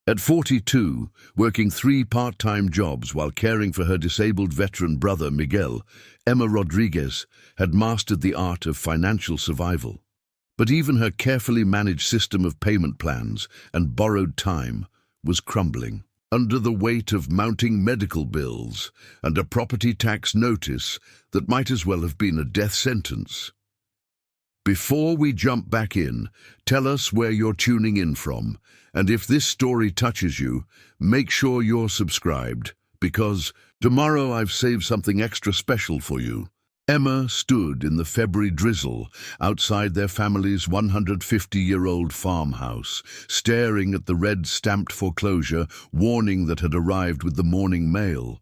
At 42, working 3 part-time jobs while caring for her disabled veteran brother Miguel, Emma Rodriguez had mastered the art of financial survival. But even her carefully managed system of payment plans and borrowed time was crumbling under the weight of mounting medical bills and a property tax notice that might as well have been a death sentence. Before we jump back in, tell us where you're tuning in from, and if this story touches you, make sure you're subscribed, because tomorrow I've saved something extra special for you. Emma stood in the February drizzle outside their family's 150-year-old farmhouse, staring at the red-stamped foreclosure warning that had arrived with the morning mail.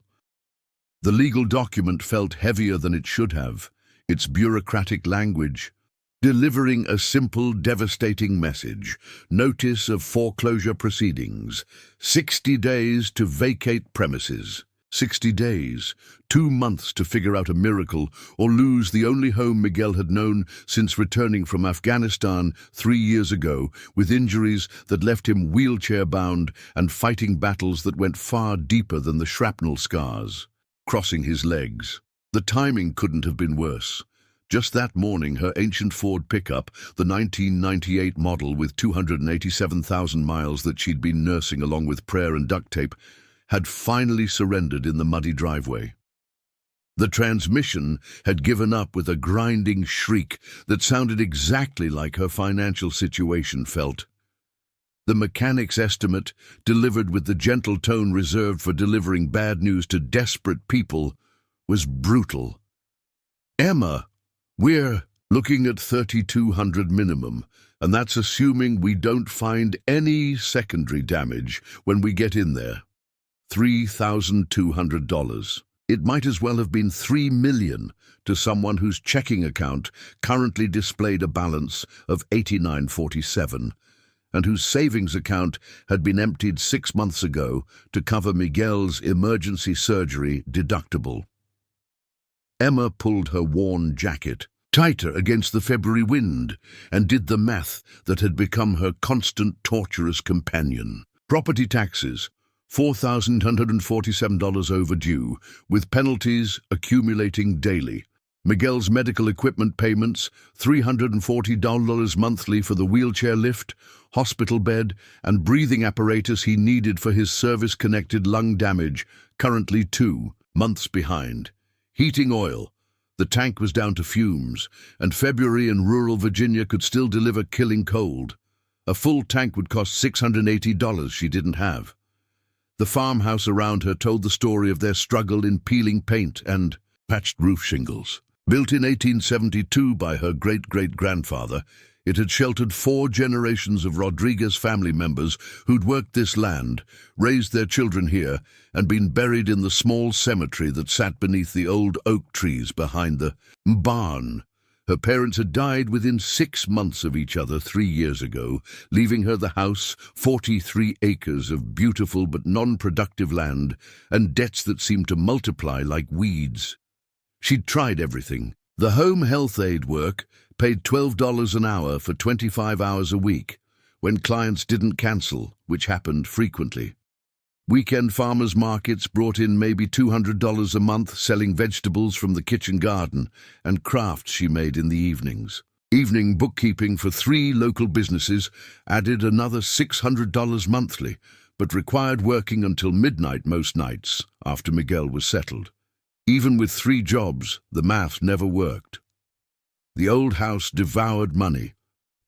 The legal document felt heavier than it should have, its bureaucratic language delivering a simple, devastating message: notice of foreclosure proceedings, 60 days to vacate premises. 60 days, 2 months to figure out a miracle or lose the only home Miguel had known since returning from Afghanistan 3 years ago, with injuries that left him wheelchair-bound and fighting battles that went far deeper than the shrapnel scars crossing his legs. The timing couldn't have been worse. Just that morning, her ancient Ford pickup, the 1998 model with 287,000 miles that she'd been nursing along with prayer and duct tape, had finally surrendered in the muddy driveway. The transmission had given up with a grinding shriek that sounded exactly like her financial situation felt. The mechanic's estimate, delivered with the gentle tone reserved for delivering bad news to desperate people, was brutal. "Emma, we're looking at $3,200 minimum, and that's assuming we don't find any secondary damage when we get in there. $3,200. It might as well have been $3 million to someone whose checking account currently displayed a balance of $89.47, and whose savings account had been emptied 6 months ago to cover Miguel's emergency surgery deductible." Emma pulled her worn jacket tighter against the February wind and did the math that had become her constant torturous companion. Property taxes, $4,147 overdue, with penalties accumulating daily. Miguel's medical equipment payments, $340 monthly for the wheelchair lift, hospital bed, and breathing apparatus he needed for his service-connected lung damage, currently 2 months behind. Heating oil. The tank was down to fumes, and February in rural Virginia could still deliver killing cold. A full tank would cost $680 she didn't have. The farmhouse around her told the story of their struggle in peeling paint and patched roof shingles. Built in 1872 by her great-great-grandfather, it had sheltered 4 generations of Rodriguez family members who'd worked this land, raised their children here, and been buried in the small cemetery that sat beneath the old oak trees behind the barn. Her parents had died within 6 months of each other 3 years ago, leaving her the house, 43 acres of beautiful but non-productive land, and debts that seemed to multiply like weeds. She'd tried everything. The home health aide work paid $12 an hour for 25 hours a week, when clients didn't cancel, which happened frequently. Weekend farmers' markets brought in maybe $200 a month, selling vegetables from the kitchen garden and crafts she made in the evenings. Evening bookkeeping for 3 local businesses added another $600 monthly, but required working until midnight most nights after Miguel was settled. Even with 3 jobs, the math never worked. The old house devoured money: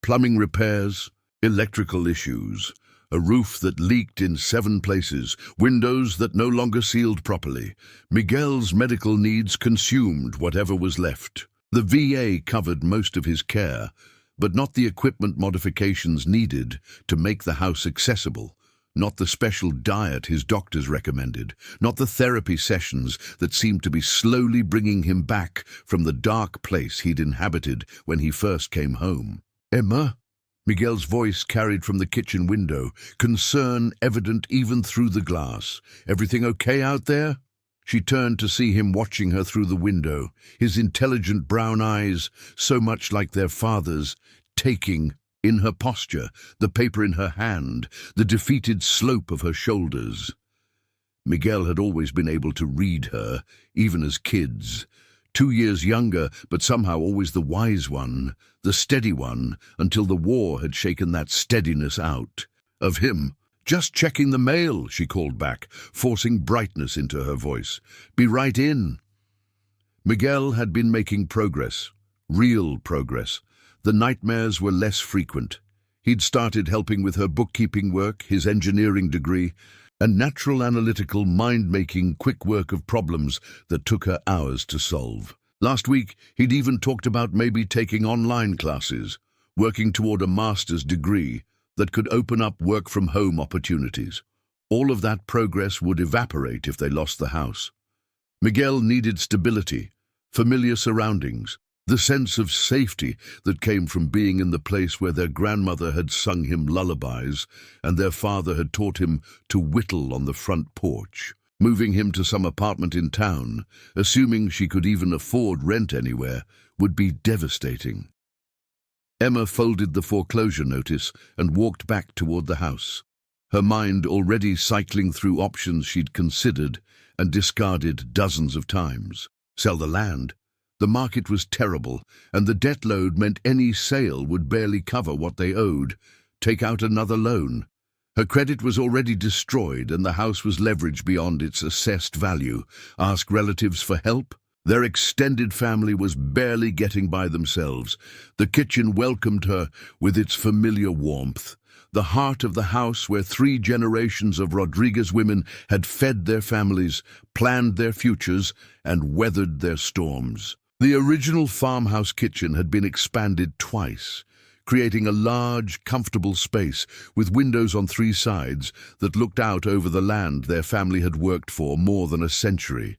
plumbing repairs, electrical issues, a roof that leaked in 7 places, windows that no longer sealed properly. Miguel's medical needs consumed whatever was left. The VA covered most of his care, but not the equipment modifications needed to make the house accessible. Not the special diet his doctors recommended, not the therapy sessions that seemed to be slowly bringing him back from the dark place he'd inhabited when he first came home. "Emma?" Miguel's voice carried from the kitchen window, concern evident even through the glass. "Everything okay out there?" She turned to see him watching her through the window, his intelligent brown eyes, so much like their father's, taking In her posture, the paper in her hand, the defeated slope of her shoulders. Miguel had always been able to read her, even as kids. 2 years younger, but somehow always the wise one, the steady one, until the war had shaken that steadiness out. Of him, "Just checking the mail," she called back, forcing brightness into her voice. "Be right in." Miguel had been making progress, real progress. The nightmares were less frequent. He'd started helping with her bookkeeping work, his engineering degree, and natural analytical mind-making quick work of problems that took her hours to solve. Last week, he'd even talked about maybe taking online classes, working toward a master's degree that could open up work-from-home opportunities. All of that progress would evaporate if they lost the house. Miguel needed stability, familiar surroundings, the sense of safety that came from being in the place where their grandmother had sung him lullabies and their father had taught him to whittle on the front porch. Moving him to some apartment in town, assuming she could even afford rent anywhere, would be devastating. Emma folded the foreclosure notice and walked back toward the house, her mind already cycling through options she'd considered and discarded dozens of times. Sell the land. The market was terrible, and the debt load meant any sale would barely cover what they owed. Take out another loan. Her credit was already destroyed, and the house was leveraged beyond its assessed value. Ask relatives for help? Their extended family was barely getting by themselves. The kitchen welcomed her with its familiar warmth. The heart of the house where 3 generations of Rodriguez women had fed their families, planned their futures, and weathered their storms. The original farmhouse kitchen had been expanded twice, creating a large, comfortable space with windows on 3 sides that looked out over the land their family had worked for more than a century.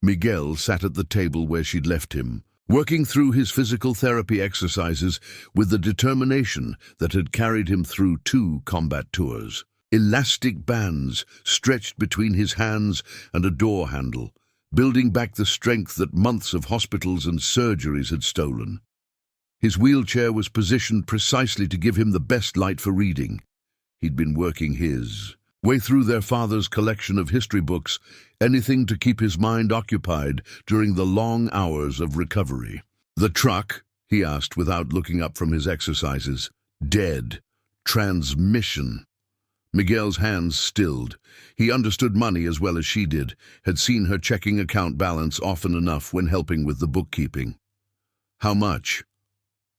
Miguel sat at the table where she'd left him, working through his physical therapy exercises with the determination that had carried him through 2 combat tours. Elastic bands stretched between his hands and a door handle, building back the strength that months of hospitals and surgeries had stolen. His wheelchair was positioned precisely to give him the best light for reading. He'd been working his way through their father's collection of history books, anything to keep his mind occupied during the long hours of recovery. "The truck?" he asked without looking up from his exercises. "Dead. Transmission." Miguel's hands stilled. He understood money as well as she did, had seen her checking account balance often enough when helping with the bookkeeping. "How much?"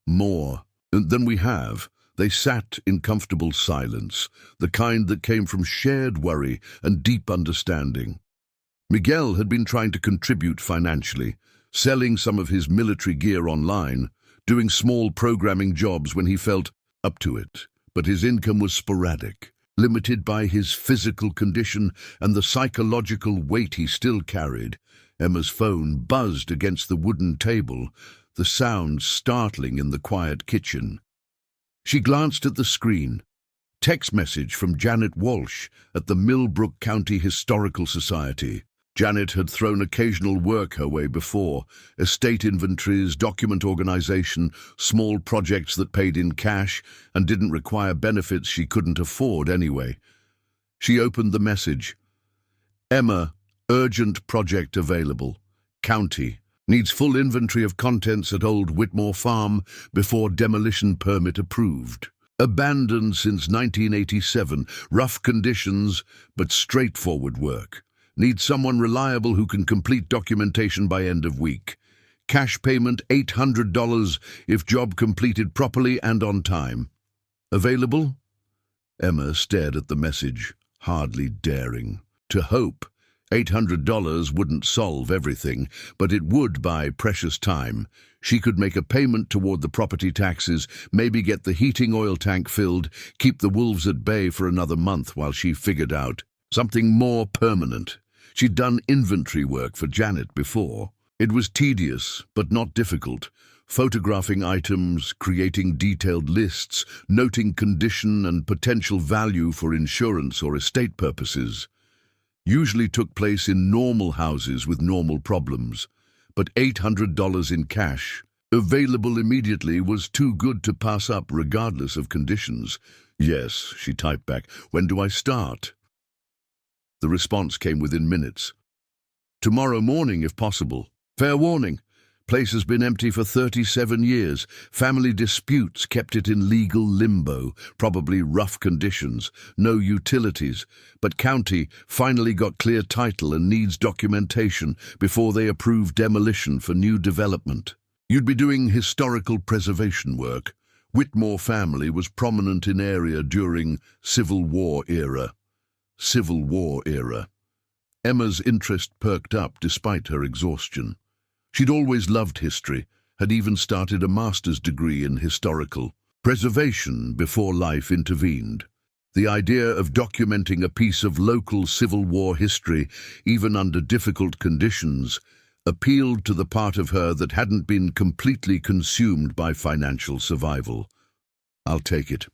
"More than we have." They sat in comfortable silence, the kind that came from shared worry and deep understanding. Miguel had been trying to contribute financially, selling some of his military gear online, doing small programming jobs when he felt up to it, but his income was sporadic, limited by his physical condition and the psychological weight he still carried. Emma's phone buzzed against the wooden table, the sound startling in the quiet kitchen. She glanced at the screen. Text message from Janet Walsh at the Millbrook County Historical Society. Janet had thrown occasional work her way before, estate inventories, document organization, small projects that paid in cash and didn't require benefits she couldn't afford anyway. She opened the message. "Emma, urgent project available. County. Needs full inventory of contents at old Witmore farm before demolition permit approved. Abandoned since 1987. Rough conditions, but straightforward work. Needs someone reliable who can complete documentation by end of week. Cash payment $800 if job completed properly and on time. Available?" Emma stared at the message, hardly daring to hope. $800 wouldn't solve everything, but it would buy precious time. She could make a payment toward the property taxes, maybe get the heating oil tank filled, keep the wolves at bay for another month while she figured out something more permanent. She'd done inventory work for Janet before. It was tedious, but not difficult. Photographing items, creating detailed lists, noting condition and potential value for insurance or estate purposes. Usually took place in normal houses with normal problems, but $800 in cash Available immediately was too good to pass up regardless of conditions. Yes, she typed back. When do I start? The response came within minutes. Tomorrow morning, if possible. Fair warning. Place has been empty for 37 years. Family disputes kept it in legal limbo, probably rough conditions, no utilities. But county finally got clear title and needs documentation before they approve demolition for new development. You'd be doing historical preservation work. Witmore family was prominent in area during Civil War era. Civil War era. Emma's interest perked up despite her exhaustion. She'd always loved history, had even started a master's degree in historical preservation before life intervened. The idea of documenting a piece of local Civil War history, even under difficult conditions, appealed to the part of her that hadn't been completely consumed by financial survival. I'll take it.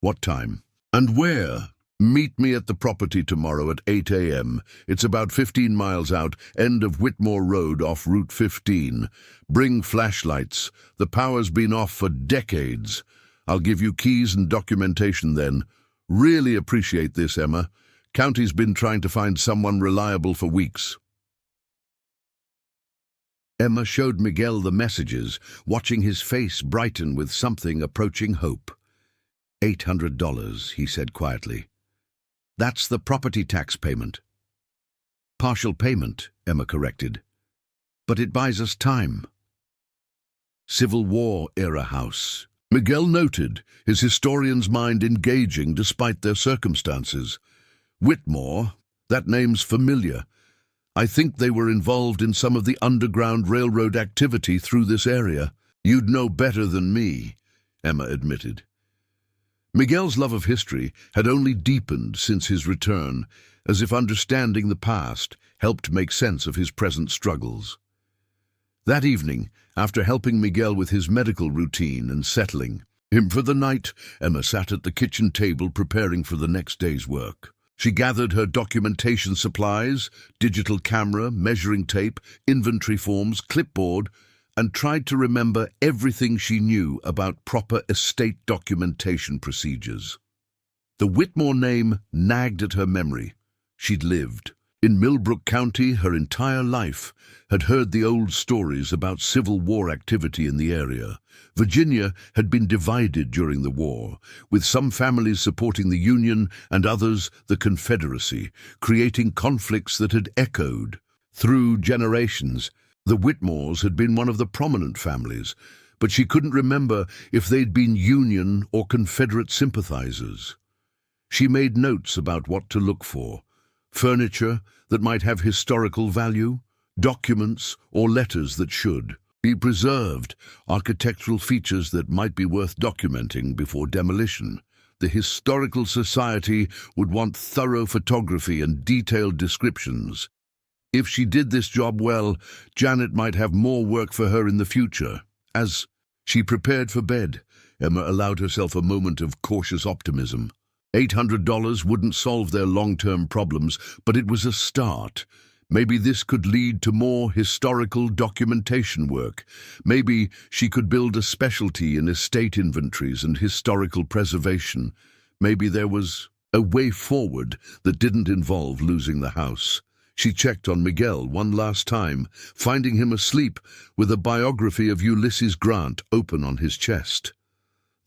What time? And where? Meet me at the property tomorrow at 8 a.m. It's about 15 miles out, end of Witmore Road off Route 15. Bring flashlights. The power's been off for decades. I'll give you keys and documentation then. Really appreciate this, Emma. County's been trying to find someone reliable for weeks. Emma showed Miguel the messages, watching his face brighten with something approaching hope. $800, he said quietly. That's the property tax payment. Partial payment, Emma corrected. But it buys us time. Civil War era house. Miguel noted, his historian's mind engaging despite their circumstances. Witmore, that name's familiar. I think they were involved in some of the Underground Railroad activity through this area. You'd know better than me, Emma admitted. Miguel's love of history had only deepened since his return, as if understanding the past helped make sense of his present struggles. That evening, after helping Miguel with his medical routine and settling him for the night, Emma sat at the kitchen table preparing for the next day's work. She gathered her documentation supplies, digital camera, measuring tape, inventory forms, clipboard, and tried to remember everything she knew about proper estate documentation procedures. The Witmore name nagged at her memory. She'd lived in Millbrook County her entire life, had heard the old stories about Civil War activity in the area. Virginia had been divided during the war, with some families supporting the Union and others the Confederacy, creating conflicts that had echoed through generations. The Witmores had been one of the prominent families, but she couldn't remember if they'd been Union or Confederate sympathizers. She made notes about what to look for: furniture that might have historical value, documents or letters that should be preserved, architectural features that might be worth documenting before demolition. The Historical Society would want thorough photography and detailed descriptions. If she did this job well, Janet might have more work for her in the future. As she prepared for bed, Emma allowed herself a moment of cautious optimism. $800 wouldn't solve their long-term problems, but it was a start. Maybe this could lead to more historical documentation work. Maybe she could build a specialty in estate inventories and historical preservation. Maybe there was a way forward that didn't involve losing the house. She checked on Miguel one last time, finding him asleep with a biography of Ulysses Grant open on his chest.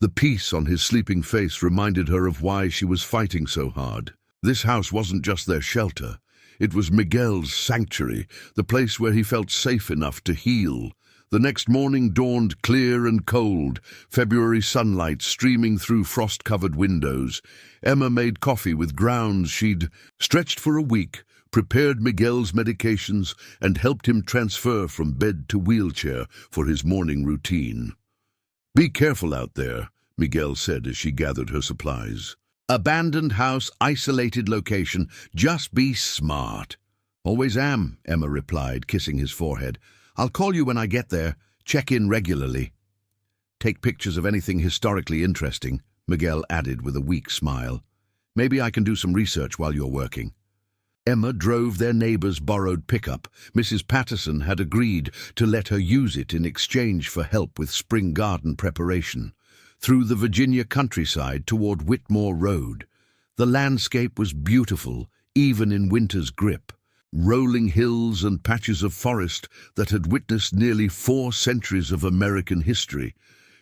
The peace on his sleeping face reminded her of why she was fighting so hard. This house wasn't just their shelter. It was Miguel's sanctuary, the place where he felt safe enough to heal. The next morning dawned clear and cold, February sunlight streaming through frost-covered windows. Emma made coffee with grounds she'd stretched for a week, prepared Miguel's medications, and helped him transfer from bed to wheelchair for his morning routine. "Be careful out there," Miguel said as she gathered her supplies. "Abandoned house, isolated location. Just be smart." "Always am," Emma replied, kissing his forehead. "I'll call you when I get there. Check in regularly." "Take pictures of anything historically interesting," Miguel added with a weak smile. "Maybe I can do some research while you're working." Emma drove their neighbor's borrowed pickup. Mrs. Patterson had agreed to let her use it in exchange for help with spring garden preparation. Through the Virginia countryside toward Witmore Road. The landscape was beautiful, even in winter's grip. Rolling hills and patches of forest that had witnessed nearly 4 centuries of American history.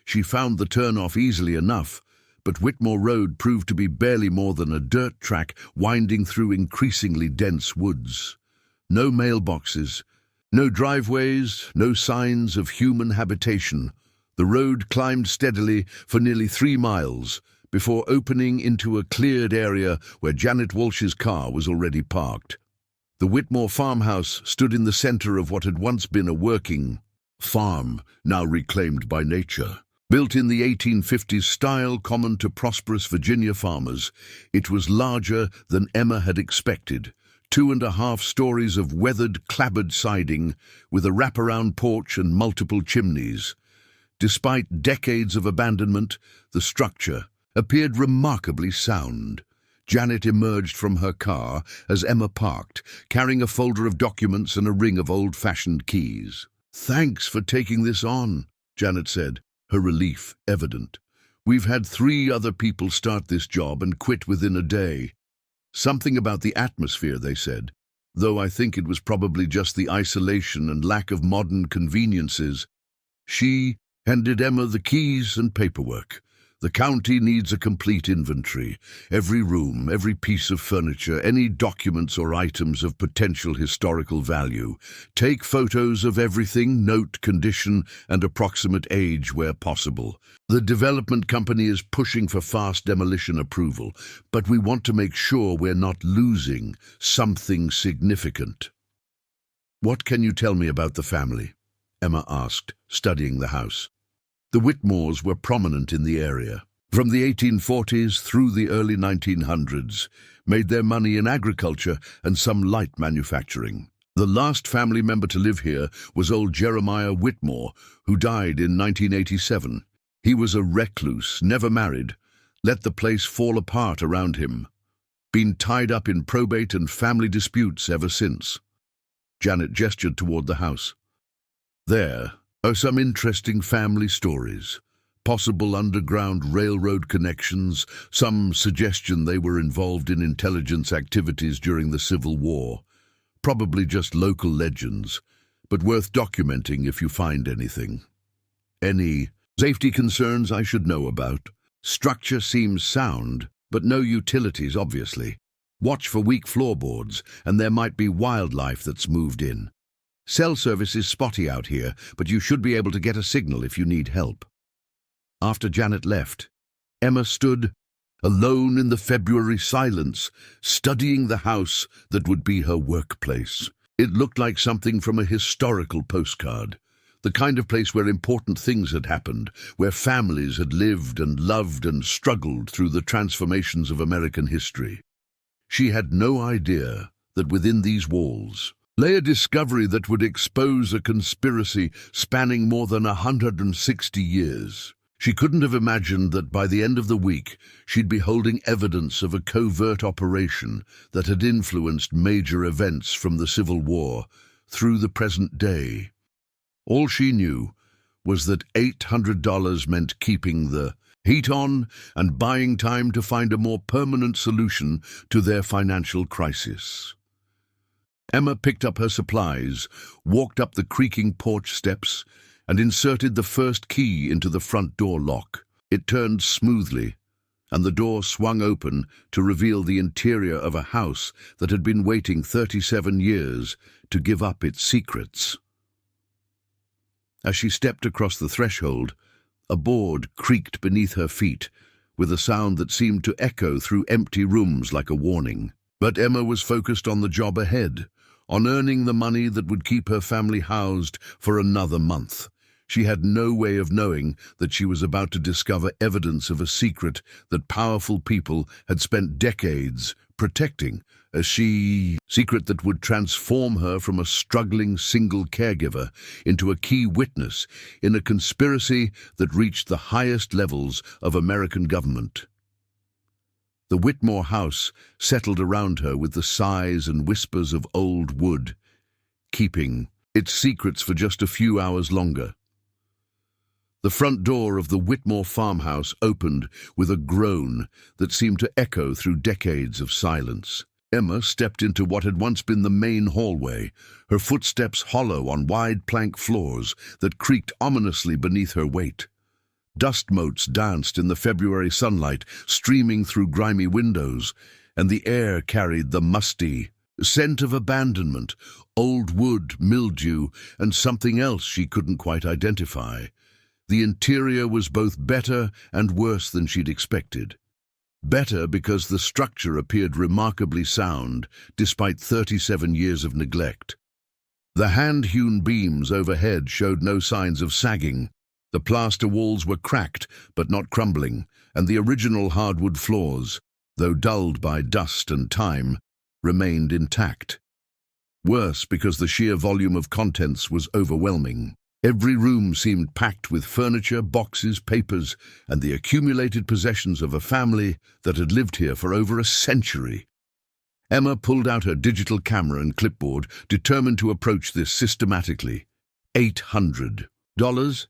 She found the turnoff easily enough, but Witmore Road proved to be barely more than a dirt track winding through increasingly dense woods. No mailboxes, no driveways, no signs of human habitation. The road climbed steadily for nearly 3 miles before opening into a cleared area where Janet Walsh's car was already parked. The Witmore farmhouse stood in the center of what had once been a working farm, now reclaimed by nature. Built in the 1850s style common to prosperous Virginia farmers, it was larger than Emma had expected. 2.5 stories of weathered, clapboard siding with a wraparound porch and multiple chimneys. Despite decades of abandonment, the structure appeared remarkably sound. Janet emerged from her car as Emma parked, carrying a folder of documents and a ring of old-fashioned keys. "Thanks for taking this on," Janet said, her relief evident. "We've had 3 other people start this job and quit within a day. Something about the atmosphere, they said, though I think it was probably just the isolation and lack of modern conveniences." She handed Emma the keys and paperwork. "The county needs a complete inventory. Every room, every piece of furniture, any documents or items of potential historical value. Take photos of everything, note condition and approximate age where possible. The development company is pushing for fast demolition approval, but we want to make sure we're not losing something significant." "What can you tell me about the family?" Emma asked, studying the house. The Witmores were prominent in the area. From the 1840s through the early 1900s, made their money in agriculture and some light manufacturing. The last family member to live here was old Jeremiah Witmore, who died in 1987. He was a recluse, never married, let the place fall apart around him. Been tied up in probate and family disputes ever since. Janet gestured toward the house. "There are some interesting family stories. Possible underground railroad connections, some suggestion they were involved in intelligence activities during the Civil War. Probably just local legends, but worth documenting if you find anything. Any safety concerns I should know about? Structure seems sound, but no utilities, obviously. Watch for weak floorboards, and there might be wildlife that's moved in. Cell service is spotty out here, but you should be able to get a signal if you need help." After Janet left, Emma stood alone in the February silence, studying the house that would be her workplace. It looked like something from a historical postcard, the kind of place where important things had happened, where families had lived and loved and struggled through the transformations of American history. She had no idea that within these walls lay a discovery that would expose a conspiracy spanning more than 160 years. She couldn't have imagined that by the end of the week she'd be holding evidence of a covert operation that had influenced major events from the Civil War through the present day. All she knew was that $800 meant keeping the heat on and buying time to find a more permanent solution to their financial crisis. Emma picked up her supplies, walked up the creaking porch steps, and inserted the first key into the front door lock. It turned smoothly, and the door swung open to reveal the interior of a house that had been waiting 37 years to give up its secrets. As she stepped across the threshold, a board creaked beneath her feet, with a sound that seemed to echo through empty rooms like a warning. But Emma was focused on the job ahead, on earning the money that would keep her family housed for another month. She had no way of knowing that she was about to discover evidence of a secret that powerful people had spent decades protecting, secret that would transform her from a struggling single caregiver into a key witness in a conspiracy that reached the highest levels of American government. The Witmore house settled around her with the sighs and whispers of old wood, keeping its secrets for just a few hours longer. The front door of the Witmore farmhouse opened with a groan that seemed to echo through decades of silence. Emma stepped into what had once been the main hallway, her footsteps hollow on wide plank floors that creaked ominously beneath her weight. Dust motes danced in the February sunlight, streaming through grimy windows, and the air carried the musty scent of abandonment, old wood, mildew, and something else she couldn't quite identify. The interior was both better and worse than she'd expected. Better because the structure appeared remarkably sound, despite 37 years of neglect. The hand-hewn beams overhead showed no signs of sagging. The plaster walls were cracked, but not crumbling, and the original hardwood floors, though dulled by dust and time, remained intact. Worse because the sheer volume of contents was overwhelming. Every room seemed packed with furniture, boxes, papers, and the accumulated possessions of a family that had lived here for over a century. Emma pulled out her digital camera and clipboard, determined to approach this systematically. $800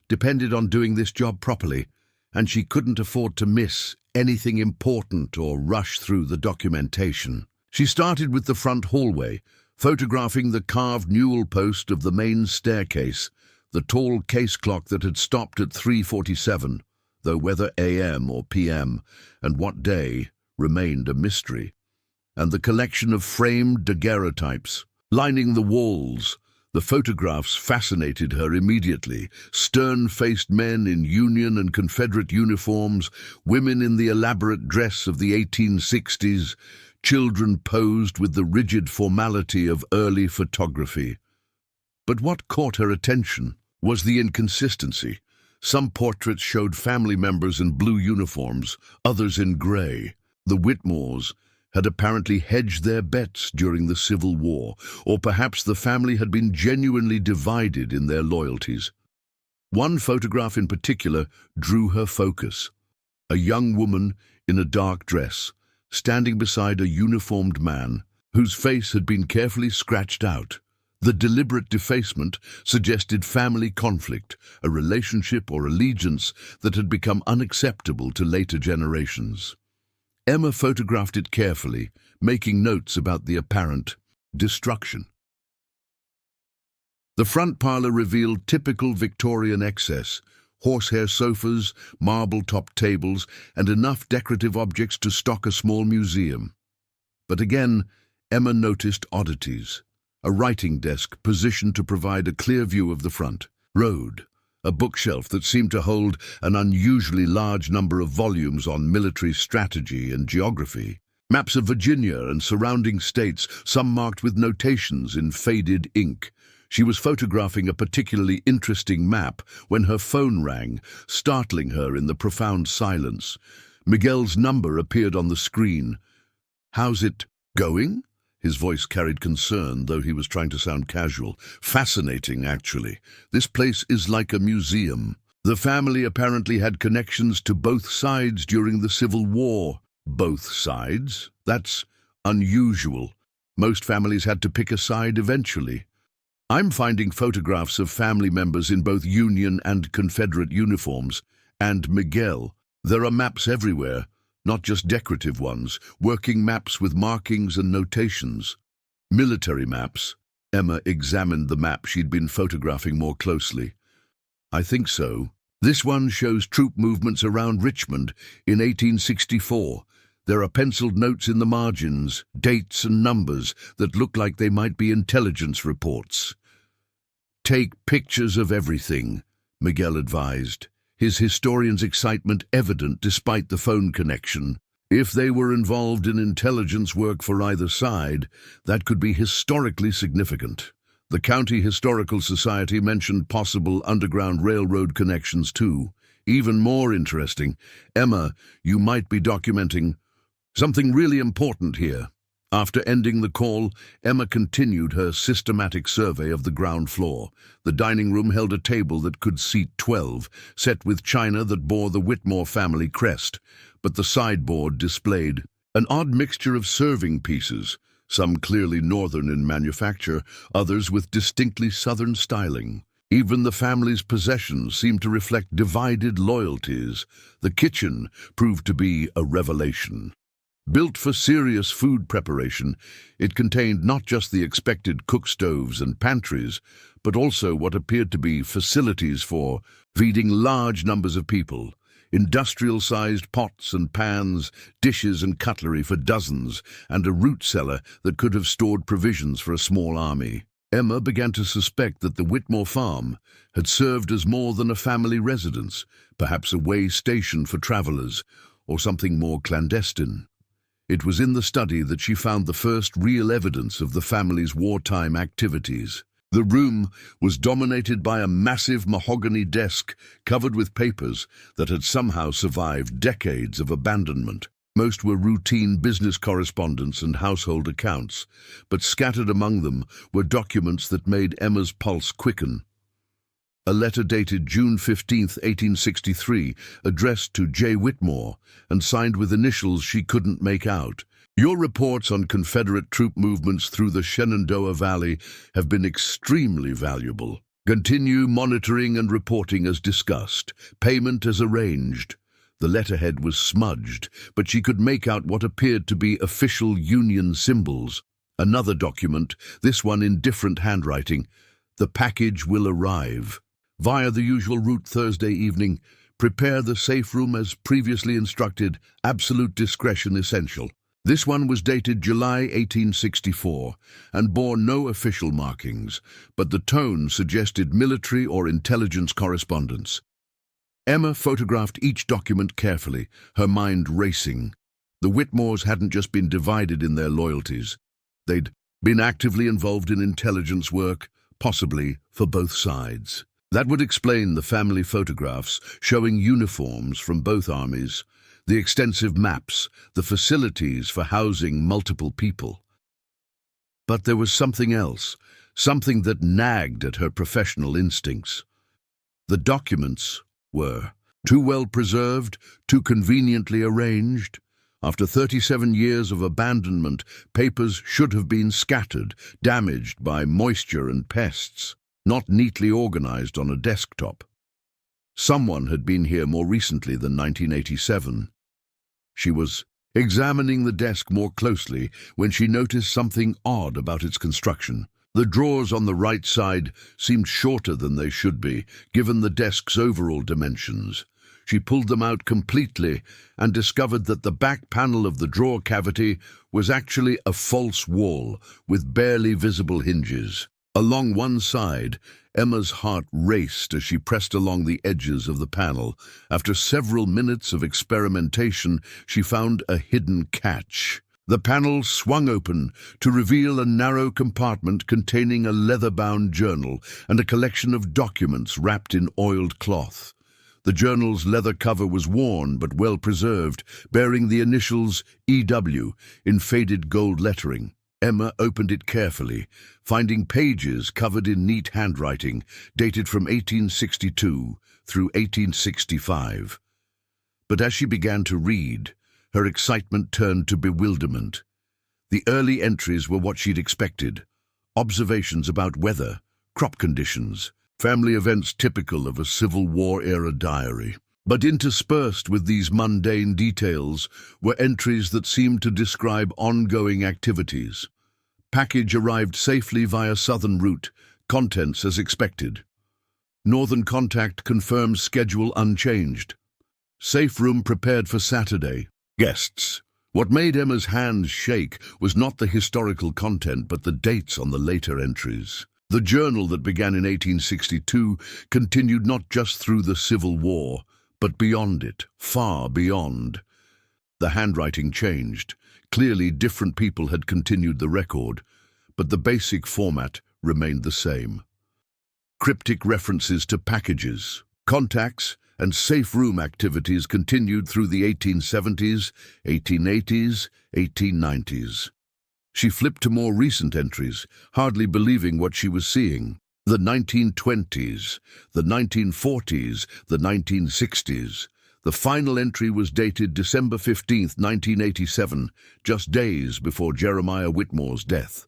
depended on doing this job properly, and she couldn't afford to miss anything important or rush through the documentation. She started with the front hallway, photographing the carved newel post of the main staircase, the tall case clock that had stopped at 3:47, though whether AM or PM, and what day, remained a mystery, and the collection of framed daguerreotypes lining the walls. The photographs fascinated her immediately. Stern-faced men in Union and Confederate uniforms, women in the elaborate dress of the 1860s, children posed with the rigid formality of early photography. But what caught her attention was the inconsistency. Some portraits showed family members in blue uniforms, others in grey. The Witmores had apparently hedged their bets during the Civil War, or perhaps the family had been genuinely divided in their loyalties. One photograph in particular drew her focus. A young woman in a dark dress, standing beside a uniformed man, whose face had been carefully scratched out. The deliberate defacement suggested family conflict, a relationship or allegiance that had become unacceptable to later generations. Emma photographed it carefully, making notes about the apparent destruction. The front parlour revealed typical Victorian excess: horsehair sofas, marble-topped tables, and enough decorative objects to stock a small museum. But again, Emma noticed oddities. A writing desk positioned to provide a clear view of the front road, a bookshelf that seemed to hold an unusually large number of volumes on military strategy and geography, maps of Virginia and surrounding states, some marked with notations in faded ink. She was photographing a particularly interesting map when her phone rang, startling her in the profound silence. Miguel's number appeared on the screen. "How's it going?" His voice carried concern, though he was trying to sound casual. "Fascinating, actually. This place is like a museum. The family apparently had connections to both sides during the Civil War." Both sides? That's unusual. Most families had to pick a side eventually. "I'm finding photographs of family members in both Union and Confederate uniforms. And Miguel, there are maps everywhere. Not just decorative ones, working maps with markings and notations. Military maps." Emma examined the map she'd been photographing more closely. "I think so. This one shows troop movements around Richmond in 1864. There are penciled notes in the margins, dates and numbers that look like they might be intelligence reports." "Take pictures of everything," Miguel advised, his historian's excitement evident despite the phone connection. If they were involved in intelligence work for either side, that could be historically significant. The County Historical Society mentioned possible Underground Railroad connections too. Even more interesting, "Emma, you might be documenting something really important here." After ending the call, Emma continued her systematic survey of the ground floor. The dining room held a table that could seat 12, set with china that bore the Witmore family crest, but the sideboard displayed An odd mixture of serving pieces, some clearly northern in manufacture, others with distinctly southern styling. Even the family's possessions seemed to reflect divided loyalties. The kitchen proved to be a revelation. Built for serious food preparation, it contained not just the expected cook stoves and pantries, but also what appeared to be facilities for feeding large numbers of people. Industrial-sized pots and pans, dishes and cutlery for dozens, and a root cellar that could have stored provisions for a small army. Emma began to suspect that the Witmore farm had served as more than a family residence, perhaps a way station for travelers, or something more clandestine. It was in the study that she found the first real evidence of the family's wartime activities. The room was dominated by a massive mahogany desk covered with papers that had somehow survived decades of abandonment. Most were routine business correspondence and household accounts, but scattered among them were documents that made Emma's pulse quicken. A letter dated June 15, 1863, addressed to J. Witmore and signed with initials she couldn't make out. Your reports on Confederate troop movements through the Shenandoah Valley have been extremely valuable. Continue monitoring and reporting as discussed. Payment as arranged. The letterhead was smudged, but she could make out what appeared to be official Union symbols. Another document, this one in different handwriting. The package will arrive. Via the usual route Thursday evening. Prepare the safe room as previously instructed. Absolute discretion essential. This one was dated July 1864 and bore no official markings, but the tone suggested military or intelligence correspondence. Emma photographed each document carefully, her mind racing. The Witmores hadn't just been divided in their loyalties. They'd been actively involved in intelligence work, possibly for both sides. That would explain the family photographs showing uniforms from both armies, the extensive maps, the facilities for housing multiple people. But there was something else, something that nagged at her professional instincts. The documents were too well preserved, too conveniently arranged. After 37 years of abandonment, papers should have been scattered, damaged by moisture and pests, not neatly organized on a desktop. Someone had been here more recently than 1987. She was examining the desk more closely when she noticed something odd about its construction. The drawers on the right side seemed shorter than they should be, given the desk's overall dimensions. She pulled them out completely and discovered that the back panel of the drawer cavity was actually a false wall with barely visible hinges. Along one side, Emma's heart raced as she pressed along the edges of the panel. After several minutes of experimentation, she found a hidden catch. The panel swung open to reveal a narrow compartment containing a leather-bound journal and a collection of documents wrapped in oiled cloth. The journal's leather cover was worn but well preserved, bearing the initials E.W. in faded gold lettering. Emma opened it carefully, finding pages covered in neat handwriting, dated from 1862 through 1865. But as she began to read, her excitement turned to bewilderment. The early entries were what she'd expected. Observations about weather, crop conditions, family events typical of a Civil War-era diary. But interspersed with these mundane details were entries that seemed to describe ongoing activities. Package arrived safely via southern route, contents as expected. Northern contact confirms schedule unchanged. Safe room prepared for Saturday. Guests. What made Emma's hands shake was not the historical content but the dates on the later entries. The journal that began in 1862 continued not just through the Civil War, but beyond it, far beyond. The handwriting changed. Clearly, different people had continued the record, but the basic format remained the same. Cryptic references to packages, contacts, and safe room activities continued through the 1870s, 1880s, 1890s. She flipped to more recent entries, hardly believing what she was seeing. The 1920s, the 1940s, the 1960s. The final entry was dated December 15, 1987, just days before Jeremiah Witmore's death.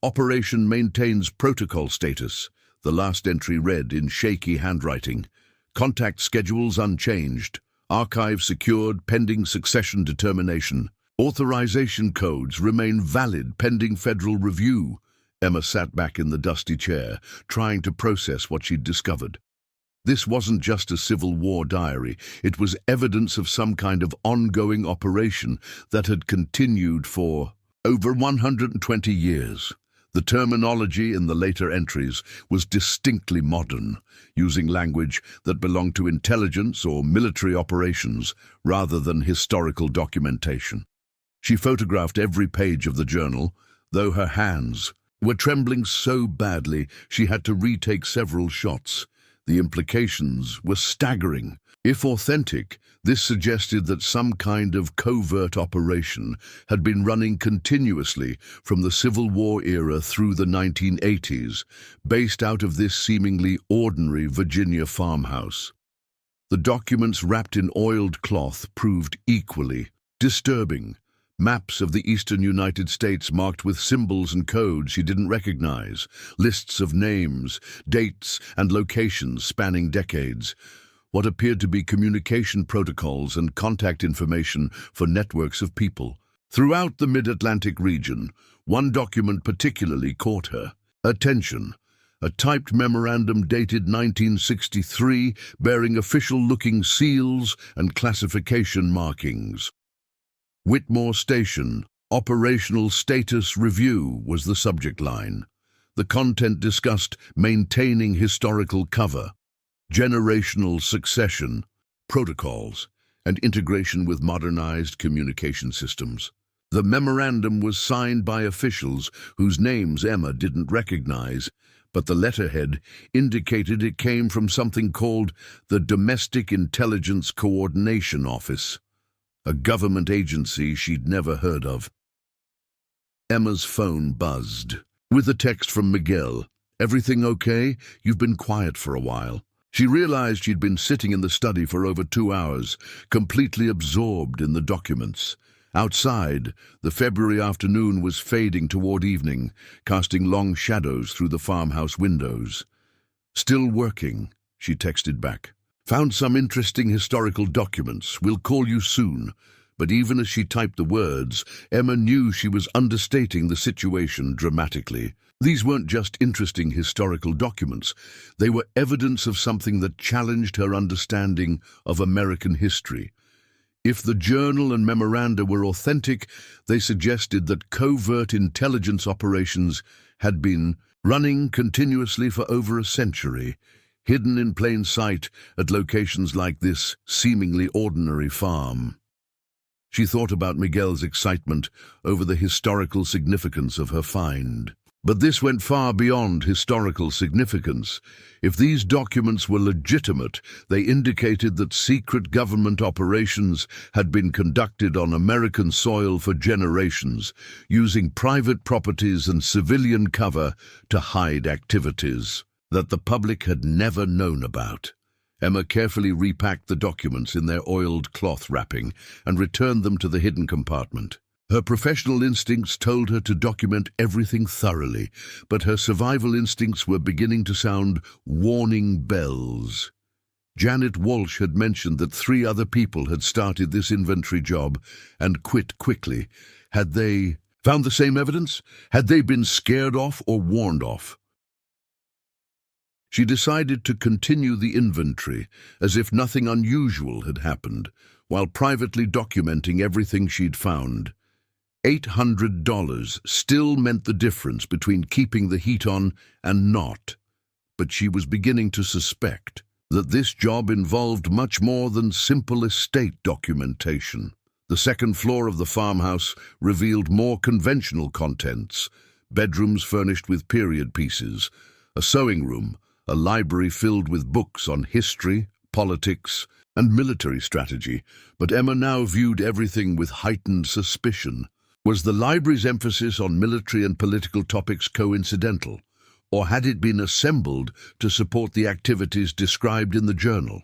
Operation maintains protocol status, the last entry read in shaky handwriting. Contact schedules unchanged. Archive secured pending succession determination. Authorization codes remain valid pending federal review. Emma sat back in the dusty chair, trying to process what she'd discovered. This wasn't just a Civil War diary. It was evidence of some kind of ongoing operation that had continued for over 120 years. The terminology in the later entries was distinctly modern, using language that belonged to intelligence or military operations rather than historical documentation. She photographed every page of the journal, though her hands were trembling so badly she had to retake several shots. The implications were staggering. If authentic, this suggested that some kind of covert operation had been running continuously from the Civil War era through the 1980s, based out of this seemingly ordinary Virginia farmhouse. The documents wrapped in oiled cloth proved equally disturbing. Maps of the eastern United States marked with symbols and codes she didn't recognize, lists of names, dates, and locations spanning decades. What appeared to be communication protocols and contact information for networks of people. Throughout the mid-Atlantic region, one document particularly caught her attention. A typed memorandum dated 1963 bearing official-looking seals and classification markings. Witmore Station, Operational Status Review was the subject line. The content discussed maintaining historical cover, generational succession, protocols, and integration with modernized communication systems. The memorandum was signed by officials whose names Emma didn't recognize, but the letterhead indicated it came from something called the Domestic Intelligence Coordination Office, a government agency she'd never heard of. Emma's phone buzzed. With a text from Miguel. "Everything okay? You've been quiet for a while." She realized she'd been sitting in the study for over 2 hours, completely absorbed in the documents. Outside, the February afternoon was fading toward evening, casting long shadows through the farmhouse windows. "Still working," she texted back. "Found some interesting historical documents. We'll call you soon." But even as she typed the words, Emma knew she was understating the situation dramatically. These weren't just interesting historical documents. They were evidence of something that challenged her understanding of American history. If the journal and memoranda were authentic, they suggested that covert intelligence operations had been running continuously for over a century, hidden in plain sight at locations like this seemingly ordinary farm. She thought about Miguel's excitement over the historical significance of her find. But this went far beyond historical significance. If these documents were legitimate, they indicated that secret government operations had been conducted on American soil for generations, using private properties and civilian cover to hide activities that the public had never known about. Emma carefully repacked the documents in their oiled cloth wrapping and returned them to the hidden compartment. Her professional instincts told her to document everything thoroughly, but her survival instincts were beginning to sound warning bells. Janet Walsh had mentioned that 3 other people had started this inventory job and quit quickly. Had they found the same evidence? Had they been scared off or warned off? She decided to continue the inventory as if nothing unusual had happened, while privately documenting everything she'd found. $800 still meant the difference between keeping the heat on and not, but she was beginning to suspect that this job involved much more than simple estate documentation. The second floor of the farmhouse revealed more conventional contents: bedrooms furnished with period pieces, a sewing room, a library filled with books on history, politics, and military strategy. But Emma now viewed everything with heightened suspicion. Was the library's emphasis on military and political topics coincidental, or had it been assembled to support the activities described in the journal?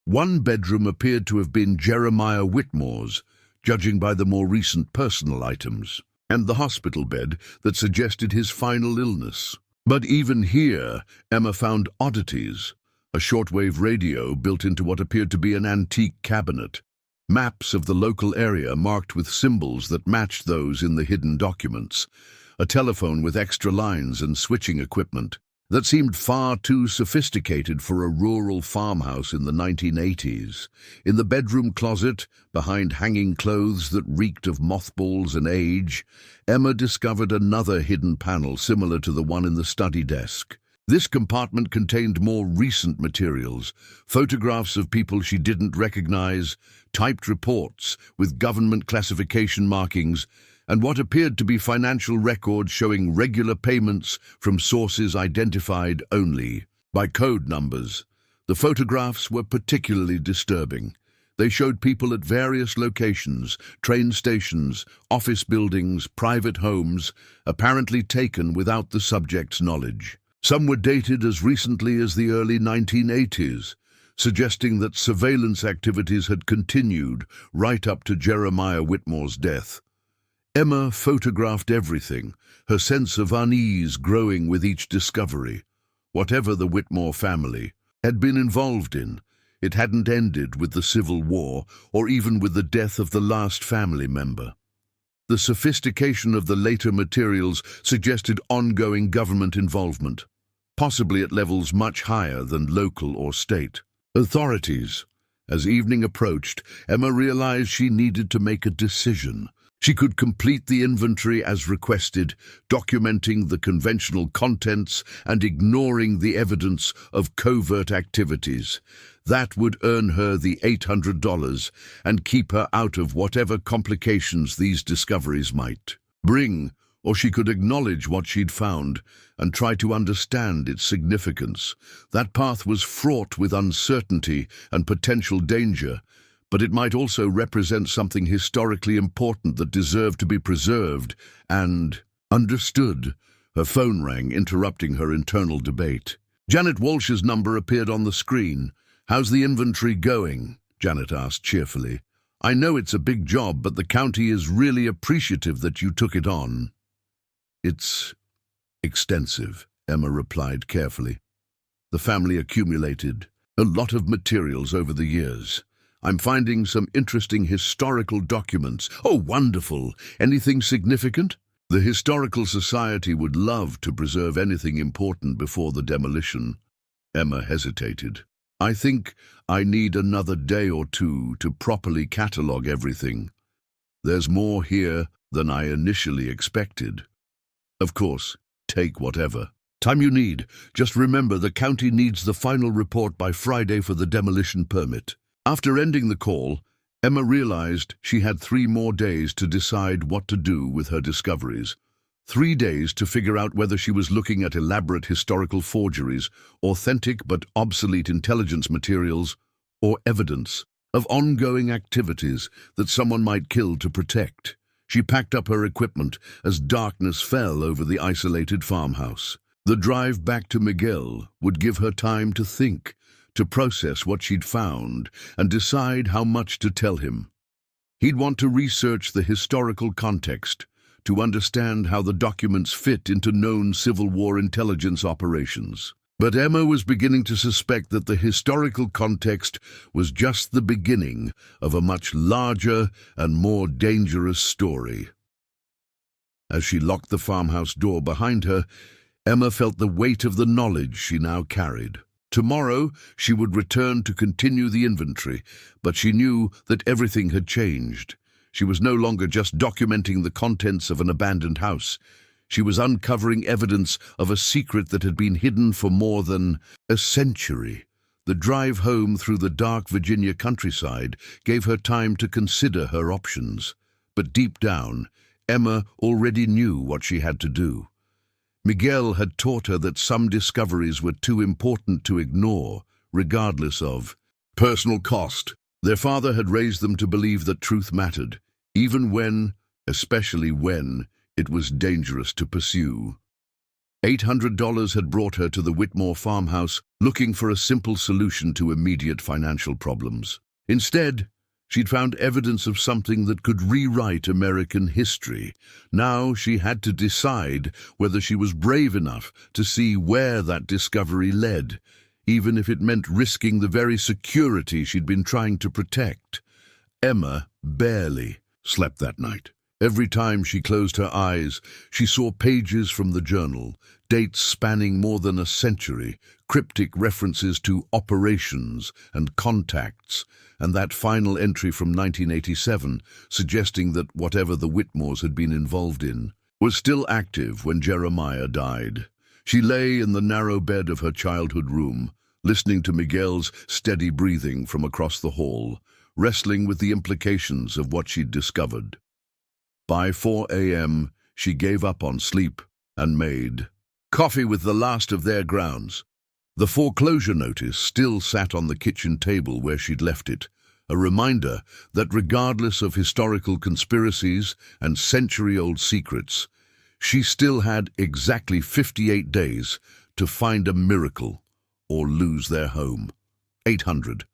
One bedroom appeared to have been Jeremiah Witmore's, judging by the more recent personal items, and the hospital bed that suggested his final illness. But even here, Emma found oddities: a shortwave radio built into what appeared to be an antique cabinet, maps of the local area marked with symbols that matched those in the hidden documents, a telephone with extra lines and switching equipment that seemed far too sophisticated for a rural farmhouse in the 1980s. In the bedroom closet, behind hanging clothes that reeked of mothballs and age, Emma discovered another hidden panel similar to the one in the study desk. This compartment contained more recent materials, photographs of people she didn't recognize, typed reports with government classification markings, and what appeared to be financial records showing regular payments from sources identified only by code numbers. The photographs were particularly disturbing. They showed people at various locations, train stations, office buildings, private homes, apparently taken without the subject's knowledge. Some were dated as recently as the early 1980s, suggesting that surveillance activities had continued right up to Jeremiah Witmore's death. Emma photographed everything, her sense of unease growing with each discovery. Whatever the Witmore family had been involved in, it hadn't ended with the Civil War or even with the death of the last family member. The sophistication of the later materials suggested ongoing government involvement, possibly at levels much higher than local or state authorities. As evening approached, Emma realized she needed to make a decision. She could complete the inventory as requested, documenting the conventional contents and ignoring the evidence of covert activities. That would earn her the $800 and keep her out of whatever complications these discoveries might bring, or she could acknowledge what she'd found and try to understand its significance. That path was fraught with uncertainty and potential danger, but it might also represent something historically important that deserved to be preserved and understood. Her phone rang, interrupting her internal debate. Janet Walsh's number appeared on the screen. "How's the inventory going?" Janet asked cheerfully. "I know it's a big job, but the county is really appreciative that you took it on." "It's extensive," Emma replied carefully. "The family accumulated a lot of materials over the years. I'm finding some interesting historical documents." "Oh, wonderful! Anything significant?" "The Historical Society would love to preserve anything important before the demolition." Emma hesitated. "I think I need another day or two to properly catalogue everything. There's more here than I initially expected." "Of course, take whatever time you need. Just remember the county needs the final report by Friday for the demolition permit." After ending the call, Emma realized she had 3 more days to decide what to do with her discoveries. 3 days to figure out whether she was looking at elaborate historical forgeries, authentic but obsolete intelligence materials, or evidence of ongoing activities that someone might kill to protect. She packed up her equipment as darkness fell over the isolated farmhouse. The drive back to Miguel would give her time to think, to process what she'd found, and decide how much to tell him. He'd want to research the historical context, to understand how the documents fit into known Civil War intelligence operations. But Emma was beginning to suspect that the historical context was just the beginning of a much larger and more dangerous story. As she locked the farmhouse door behind her, Emma felt the weight of the knowledge she now carried. Tomorrow she would return to continue the inventory, but she knew that everything had changed. She was no longer just documenting the contents of an abandoned house. She was uncovering evidence of a secret that had been hidden for more than a century. The drive home through the dark Virginia countryside gave her time to consider her options. But deep down, Emma already knew what she had to do. Miguel had taught her that some discoveries were too important to ignore, regardless of personal cost. Their father had raised them to believe that truth mattered, even when, especially when, it was dangerous to pursue. $800 had brought her to the Witmore farmhouse, looking for a simple solution to immediate financial problems. Instead, she'd found evidence of something that could rewrite American history. Now she had to decide whether she was brave enough to see where that discovery led, even if it meant risking the very security she'd been trying to protect. Emma barely slept that night. Every time she closed her eyes, she saw pages from the journal, dates spanning more than a century, cryptic references to operations and contacts, and that final entry from 1987 suggesting that whatever the Witmores had been involved in was still active when Jeremiah died. She lay in the narrow bed of her childhood room, listening to Miguel's steady breathing from across the hall, wrestling with the implications of what she'd discovered. By 4 a.m., she gave up on sleep and made coffee with the last of their grounds. The foreclosure notice still sat on the kitchen table where she'd left it, a reminder that regardless of historical conspiracies and century-old secrets, she still had exactly 58 days to find a miracle or lose their home. $800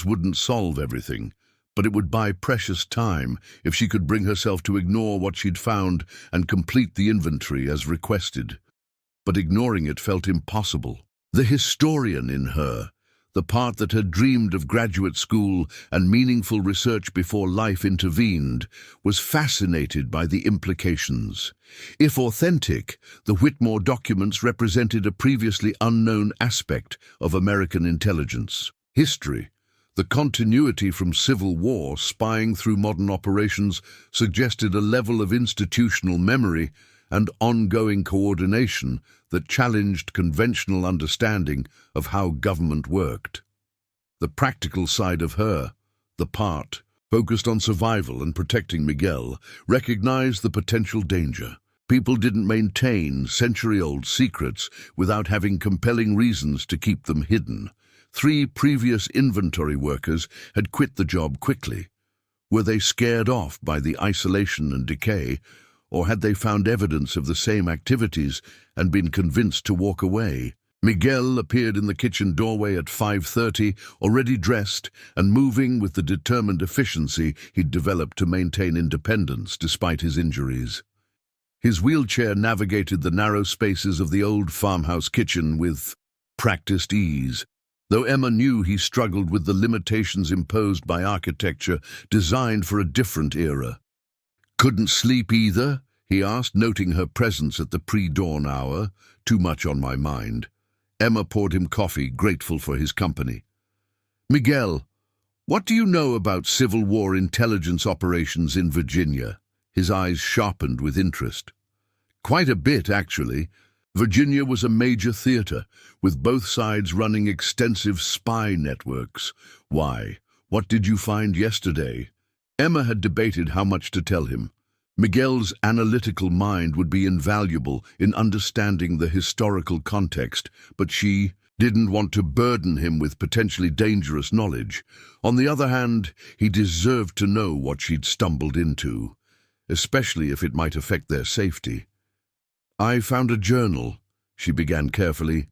wouldn't solve everything, but it would buy precious time if she could bring herself to ignore what she'd found and complete the inventory as requested. But ignoring it felt impossible. The historian in her, the part that had dreamed of graduate school and meaningful research before life intervened, was fascinated by the implications. If authentic, the Witmore documents represented a previously unknown aspect of American intelligence. History. The continuity from Civil War spying through modern operations suggested a level of institutional memory and ongoing coordination that challenged conventional understanding of how government worked. The practical side of her, the part focused on survival and protecting Miguel, recognized the potential danger. People didn't maintain century-old secrets without having compelling reasons to keep them hidden. 3 previous inventory workers had quit the job quickly. Were they scared off by the isolation and decay, or had they found evidence of the same activities and been convinced to walk away? Miguel appeared in the kitchen doorway at 5:30, already dressed and moving with the determined efficiency he'd developed to maintain independence despite his injuries. His wheelchair navigated the narrow spaces of the old farmhouse kitchen with practiced ease, though Emma knew he struggled with the limitations imposed by architecture designed for a different era. "Couldn't sleep either?" he asked, noting her presence at the pre-dawn hour. "Too much on my mind." Emma poured him coffee, grateful for his company. "Miguel, what do you know about Civil War intelligence operations in Virginia?" His eyes sharpened with interest. "Quite a bit, actually. Virginia was a major theater, with both sides running extensive spy networks. Why? What did you find yesterday?" Emma had debated how much to tell him. Miguel's analytical mind would be invaluable in understanding the historical context, but she didn't want to burden him with potentially dangerous knowledge. On the other hand, he deserved to know what she'd stumbled into, especially if it might affect their safety. "I found a journal," she began carefully.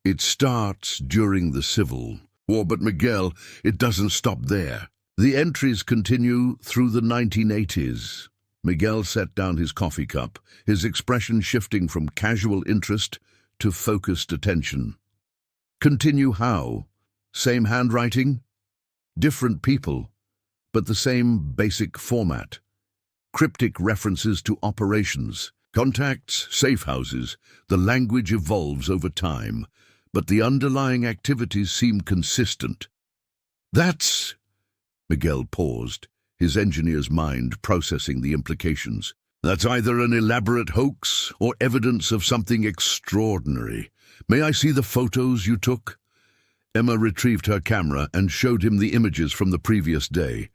"It starts during the Civil War, but Miguel, it doesn't stop there. The entries continue through the 1980s. Miguel set down his coffee cup, his expression shifting from casual interest to focused attention. "Continue how? Same handwriting? Different people, but the same basic format. Cryptic references to operations. Contacts, safe houses. The language evolves over time, but the underlying activities seem consistent." "That's—" Miguel paused, his engineer's mind processing the implications. "That's either an elaborate hoax or evidence of something extraordinary. May I see the photos you took?" Emma retrieved her camera and showed him the images from the previous day.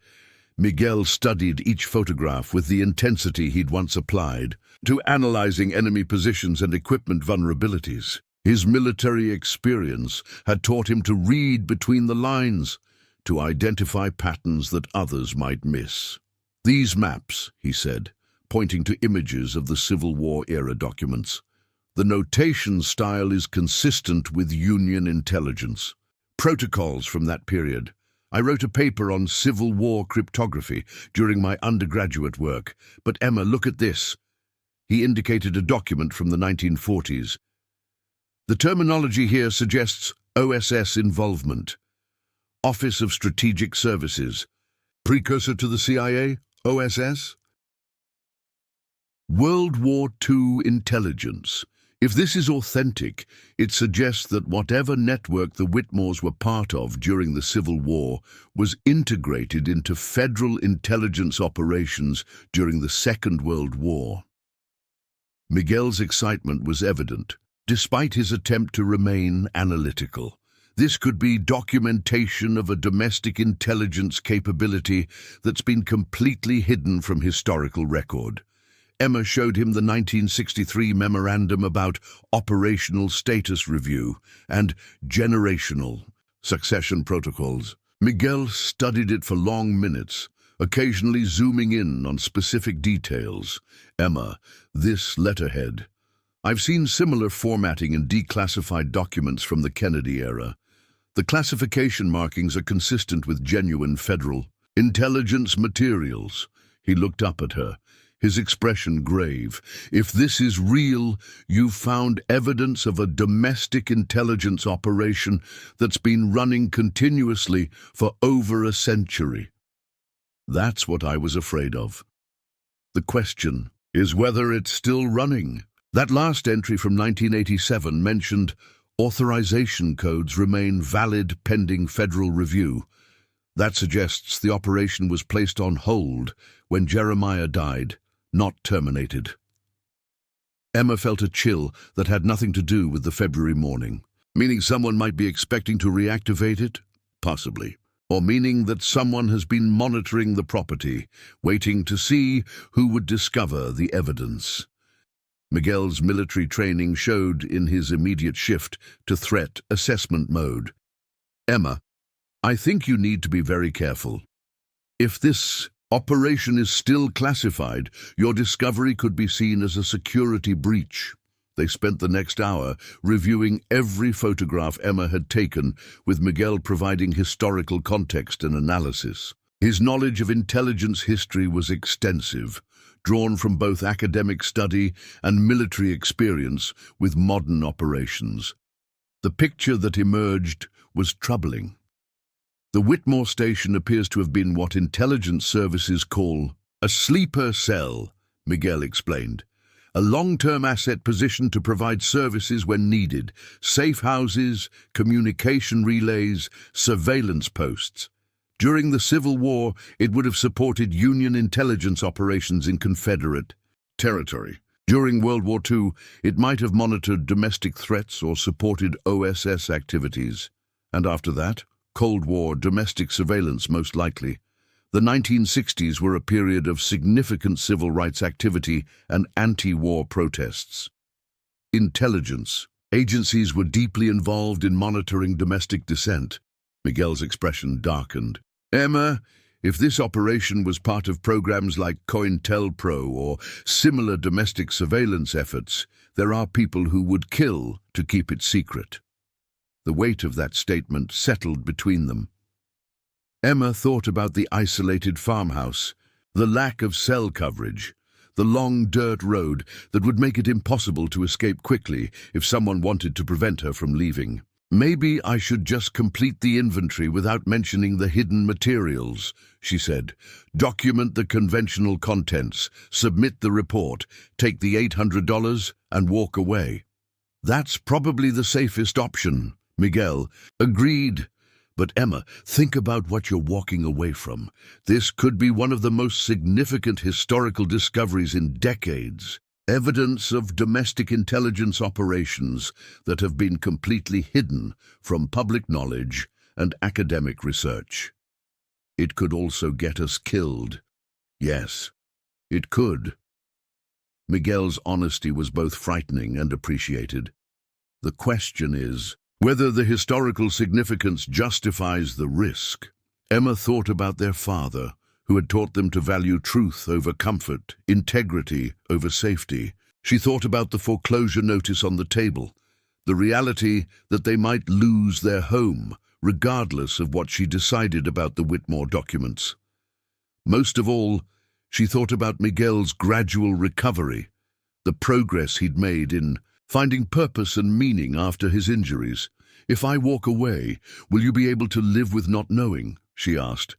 Miguel studied each photograph with the intensity he'd once applied to analyzing enemy positions and equipment vulnerabilities. His military experience had taught him to read between the lines, to identify patterns that others might miss. "These maps," he said, pointing to images of the Civil War-era documents, The notation style is consistent with Union intelligence. Protocols from that period. I wrote a paper on Civil War cryptography during my undergraduate work. But Emma, look at this. He indicated a document from the 1940s. The terminology here suggests OSS involvement. Office of Strategic Services. Precursor to the CIA? OSS? World War II intelligence. If this is authentic, it suggests that whatever network the Witmores were part of during the Civil War was integrated into federal intelligence operations during the Second World War. Miguel's excitement was evident, despite his attempt to remain analytical. This could be documentation of a domestic intelligence capability that's been completely hidden from historical record. Emma showed him the 1963 memorandum about operational status review and generational succession protocols. Miguel studied it for long minutes, occasionally zooming in on specific details. Emma, this letterhead. I've seen similar formatting in declassified documents from the Kennedy era. The classification markings are consistent with genuine federal intelligence materials. He looked up at her, his expression grave. If this is real, you've found evidence of a domestic intelligence operation that's been running continuously for over a century. That's what I was afraid of. The question is whether it's still running. That last entry from 1987 mentioned authorization codes remain valid pending federal review. That suggests the operation was placed on hold when Jeremiah died, not terminated. Emma felt a chill that had nothing to do with the February morning. Meaning someone might be expecting to reactivate it? Possibly. Or meaning that someone has been monitoring the property, waiting to see who would discover the evidence. Miguel's military training showed in his immediate shift to threat assessment mode. Emma, I think you need to be very careful. If this operation is still classified, your discovery could be seen as a security breach. They spent the next hour reviewing every photograph Emma had taken, with Miguel providing historical context and analysis. His knowledge of intelligence history was extensive, drawn from both academic study and military experience with modern operations. The picture that emerged was troubling. The Witmore station appears to have been what intelligence services call a sleeper cell, Miguel explained. A long-term asset positioned to provide services when needed, safe houses, communication relays, surveillance posts. During the Civil War, it would have supported Union intelligence operations in Confederate territory. During World War II, it might have monitored domestic threats or supported OSS activities. And after that, Cold War domestic surveillance most likely. The 1960s were a period of significant civil rights activity and anti-war protests. Intelligence agencies were deeply involved in monitoring domestic dissent. Miguel's expression darkened. Emma, if this operation was part of programs like COINTELPRO or similar domestic surveillance efforts, there are people who would kill to keep it secret. The weight of that statement settled between them. Emma thought about the isolated farmhouse, the lack of cell coverage, the long dirt road that would make it impossible to escape quickly if someone wanted to prevent her from leaving. Maybe I should just complete the inventory without mentioning the hidden materials, she said. Document the conventional contents, submit the report, take the $800 and walk away. That's probably the safest option, Miguel agreed. But Emma, think about what you're walking away from. This could be one of the most significant historical discoveries in decades. Evidence of domestic intelligence operations that have been completely hidden from public knowledge and academic research. It could also get us killed. Yes, it could. Miguel's honesty was both frightening and appreciated. The question is whether the historical significance justifies the risk. Emma thought about their father, who had taught them to value truth over comfort, integrity over safety. She thought about the foreclosure notice on the table, the reality that they might lose their home, regardless of what she decided about the Witmore documents. Most of all, she thought about Miguel's gradual recovery, the progress he'd made in finding purpose and meaning after his injuries. "If I walk away, will you be able to live with not knowing?" she asked.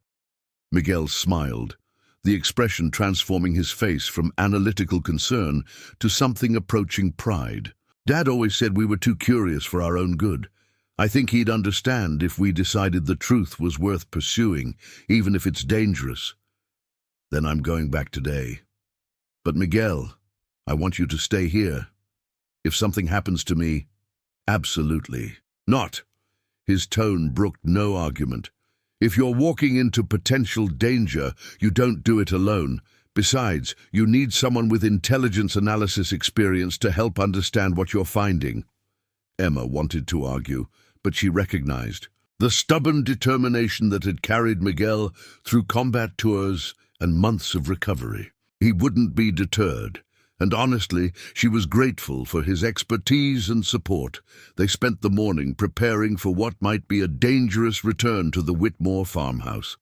Miguel smiled, the expression transforming his face from analytical concern to something approaching pride. "Dad always said we were too curious for our own good. I think he'd understand if we decided the truth was worth pursuing, even if it's dangerous." "Then I'm going back today. But Miguel, I want you to stay here. If something happens to me, absolutely not." His tone brooked no argument. "If you're walking into potential danger, you don't do it alone. Besides, you need someone with intelligence analysis experience to help understand what you're finding." Emma wanted to argue, but she recognized the stubborn determination that had carried Miguel through combat tours and months of recovery. He wouldn't be deterred, and honestly, she was grateful for his expertise and support. They spent the morning preparing for what might be a dangerous return to the Witmore farmhouse.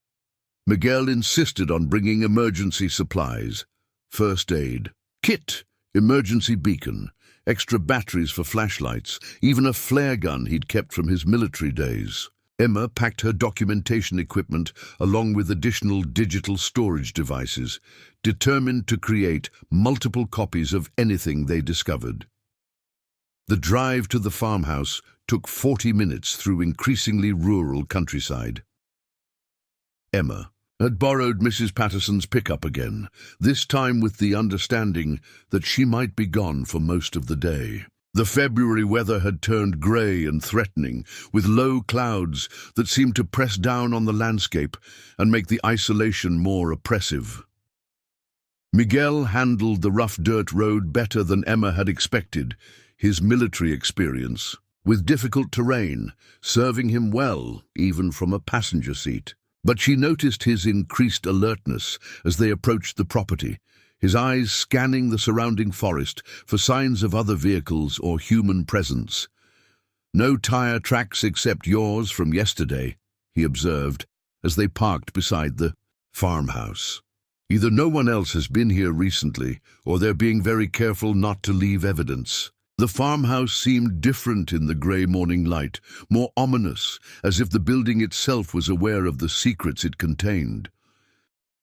Miguel insisted on bringing emergency supplies, first aid kit, emergency beacon, extra batteries for flashlights, even a flare gun he'd kept from his military days. Emma packed her documentation equipment along with additional digital storage devices, determined to create multiple copies of anything they discovered. The drive to the farmhouse took 40 minutes through increasingly rural countryside. Emma had borrowed Mrs. Patterson's pickup again, this time with the understanding that she might be gone for most of the day. The February weather had turned grey and threatening, with low clouds that seemed to press down on the landscape and make the isolation more oppressive. Miguel handled the rough dirt road better than Emma had expected, his military experience, with difficult terrain, serving him well, even from a passenger seat. But she noticed his increased alertness as they approached the property, his eyes scanning the surrounding forest for signs of other vehicles or human presence. "No tire tracks except yours from yesterday," he observed, as they parked beside the farmhouse. "Either no one else has been here recently, or they're being very careful not to leave evidence." The farmhouse seemed different in the grey morning light, more ominous, as if the building itself was aware of the secrets it contained.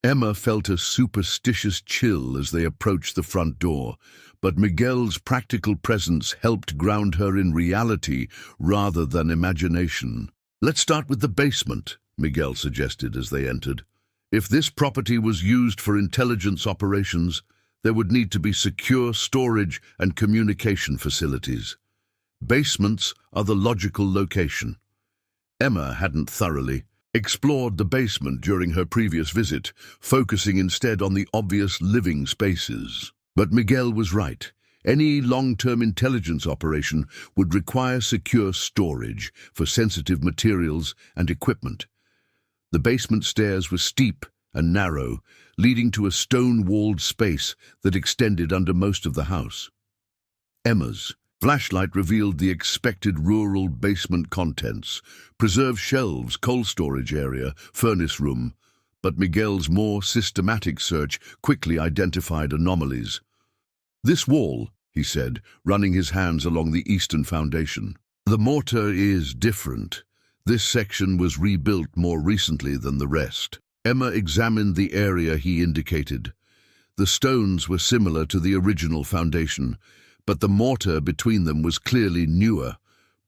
Emma felt a superstitious chill as they approached the front door, but Miguel's practical presence helped ground her in reality rather than imagination. "Let's start with the basement," Miguel suggested as they entered. "If this property was used for intelligence operations, there would need to be secure storage and communication facilities. Basements are the logical location." Emma hadn't thoroughly explored the basement during her previous visit, focusing instead on the obvious living spaces. But Miguel was right. Any long-term intelligence operation would require secure storage for sensitive materials and equipment. The basement stairs were steep and narrow, leading to a stone-walled space that extended under most of the house. Emma's flashlight revealed the expected rural basement contents: preserved shelves, coal storage area, furnace room. But Miguel's more systematic search quickly identified anomalies. "This wall," he said, running his hands along the eastern foundation. "The mortar is different. This section was rebuilt more recently than the rest." Emma examined the area he indicated. The stones were similar to the original foundation, but the mortar between them was clearly newer,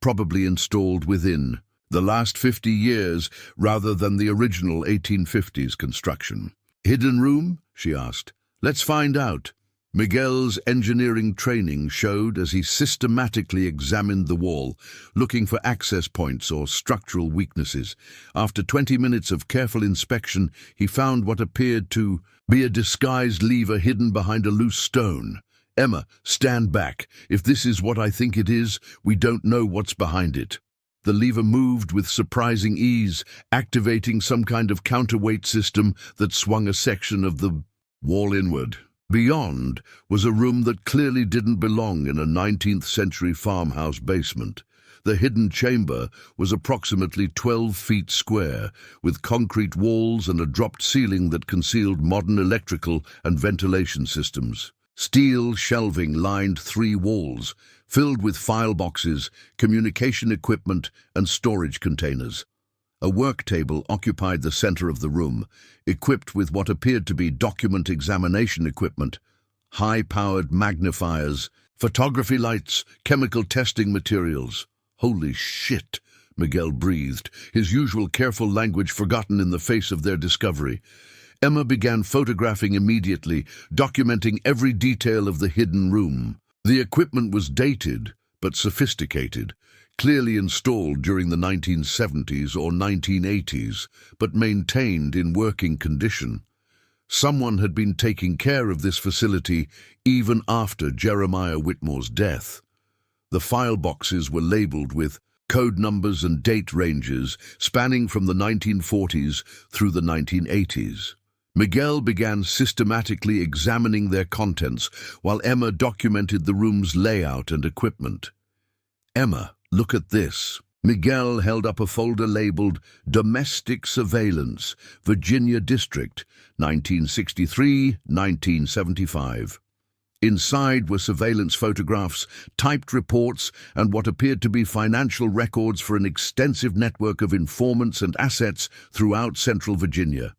probably installed within the last 50 years rather than the original 1850s construction. "Hidden room?" she asked. "Let's find out." Miguel's engineering training showed as he systematically examined the wall, looking for access points or structural weaknesses. After 20 minutes of careful inspection, he found what appeared to be a disguised lever hidden behind a loose stone. "Emma, stand back. If this is what I think it is, we don't know what's behind it." The lever moved with surprising ease, activating some kind of counterweight system that swung a section of the wall inward. Beyond was a room that clearly didn't belong in a 19th century farmhouse basement. The hidden chamber was approximately 12 feet square, with concrete walls and a dropped ceiling that concealed modern electrical and ventilation systems. Steel shelving lined 3 walls, filled with file boxes, communication equipment, and storage containers. A work table occupied the center of the room, equipped with what appeared to be document examination equipment, high-powered magnifiers, photography lights, chemical testing materials. "Holy shit," Miguel breathed, his usual careful language forgotten in the face of their discovery. Emma began photographing immediately, documenting every detail of the hidden room. The equipment was dated, but sophisticated, clearly installed during the 1970s or 1980s, but maintained in working condition. Someone had been taking care of this facility even after Jeremiah Witmore's death. The file boxes were labeled with code numbers and date ranges spanning from the 1940s through the 1980s. Miguel began systematically examining their contents while Emma documented the room's layout and equipment. "Emma, look at this." Miguel held up a folder labeled Domestic Surveillance, Virginia District, 1963-1975. Inside were surveillance photographs, typed reports, and what appeared to be financial records for an extensive network of informants and assets throughout central Virginia.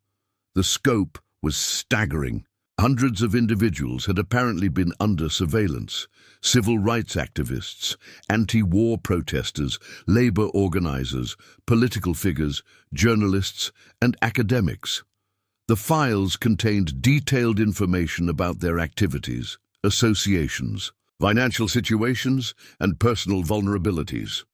The scope was staggering. Hundreds of individuals had apparently been under surveillance: civil rights activists, anti-war protesters, labor organizers, political figures, journalists, and academics. The files contained detailed information about their activities, associations, financial situations, and personal vulnerabilities.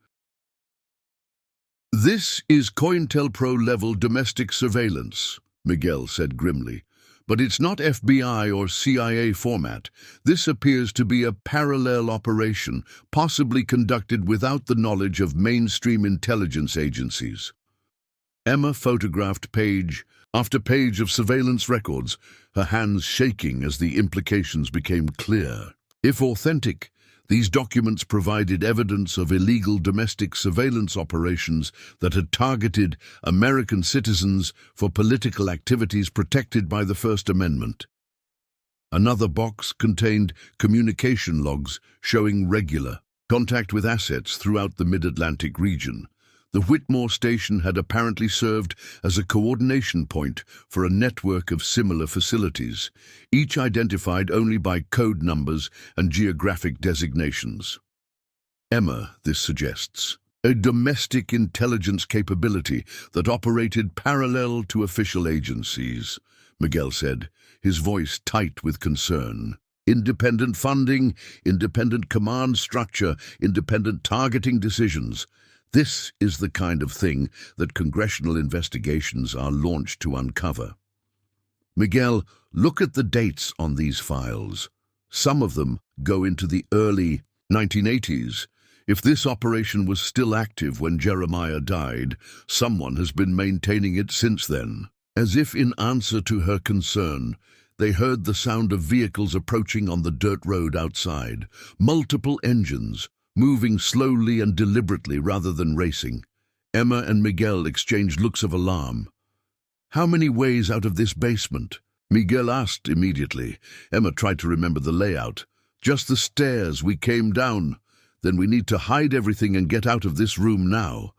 "This is COINTELPRO-level domestic surveillance," Miguel said grimly. "But it's not FBI or CIA format. This appears to be a parallel operation, possibly conducted without the knowledge of mainstream intelligence agencies." Emma photographed page after page of surveillance records, her hands shaking as the implications became clear. If authentic, these documents provided evidence of illegal domestic surveillance operations that had targeted American citizens for political activities protected by the First Amendment. Another box contained communication logs showing regular contact with assets throughout the Mid-Atlantic region. The Witmore station had apparently served as a coordination point for a network of similar facilities, each identified only by code numbers and geographic designations. "Emma, this suggests a domestic intelligence capability that operated parallel to official agencies," Miguel said, his voice tight with concern. "Independent funding, independent command structure, independent targeting decisions. This is the kind of thing that congressional investigations are launched to uncover." "Miguel, look at the dates on these files. Some of them go into the early 1980s. If this operation was still active when Jeremiah died, someone has been maintaining it since then." As if in answer to her concern, they heard the sound of vehicles approaching on the dirt road outside. Multiple engines, moving slowly and deliberately rather than racing. Emma and Miguel exchanged looks of alarm. "How many ways out of this basement?" Miguel asked immediately. Emma tried to remember the layout. "Just the stairs we came down. Then we need to hide everything and get out of this room now."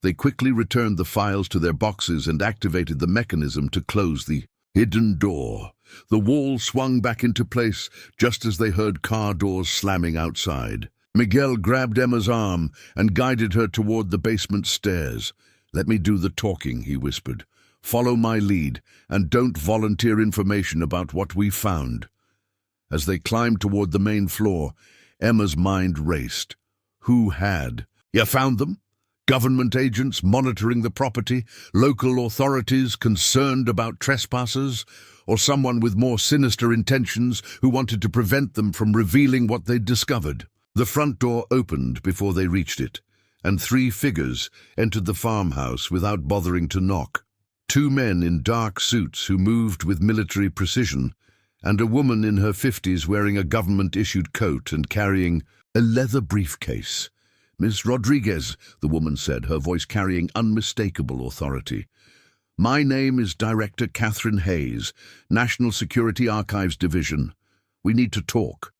They quickly returned the files to their boxes and activated the mechanism to close the hidden door. The wall swung back into place just as they heard car doors slamming outside. Miguel grabbed Emma's arm and guided her toward the basement stairs. "Let me do the talking," he whispered. "Follow my lead, and don't volunteer information about what we found." As they climbed toward the main floor, Emma's mind raced. Who had? "You found them? Government agents monitoring the property? Local authorities concerned about trespassers? Or someone with more sinister intentions who wanted to prevent them from revealing what they'd discovered?" The front door opened before they reached it, and 3 figures entered the farmhouse without bothering to knock. 2 men in dark suits who moved with military precision, and a woman in her 50s wearing a government-issued coat and carrying a leather briefcase. "Miss Rodriguez," the woman said, her voice carrying unmistakable authority. "My name is Director Catherine Hayes, National Security Archives Division. We need to talk."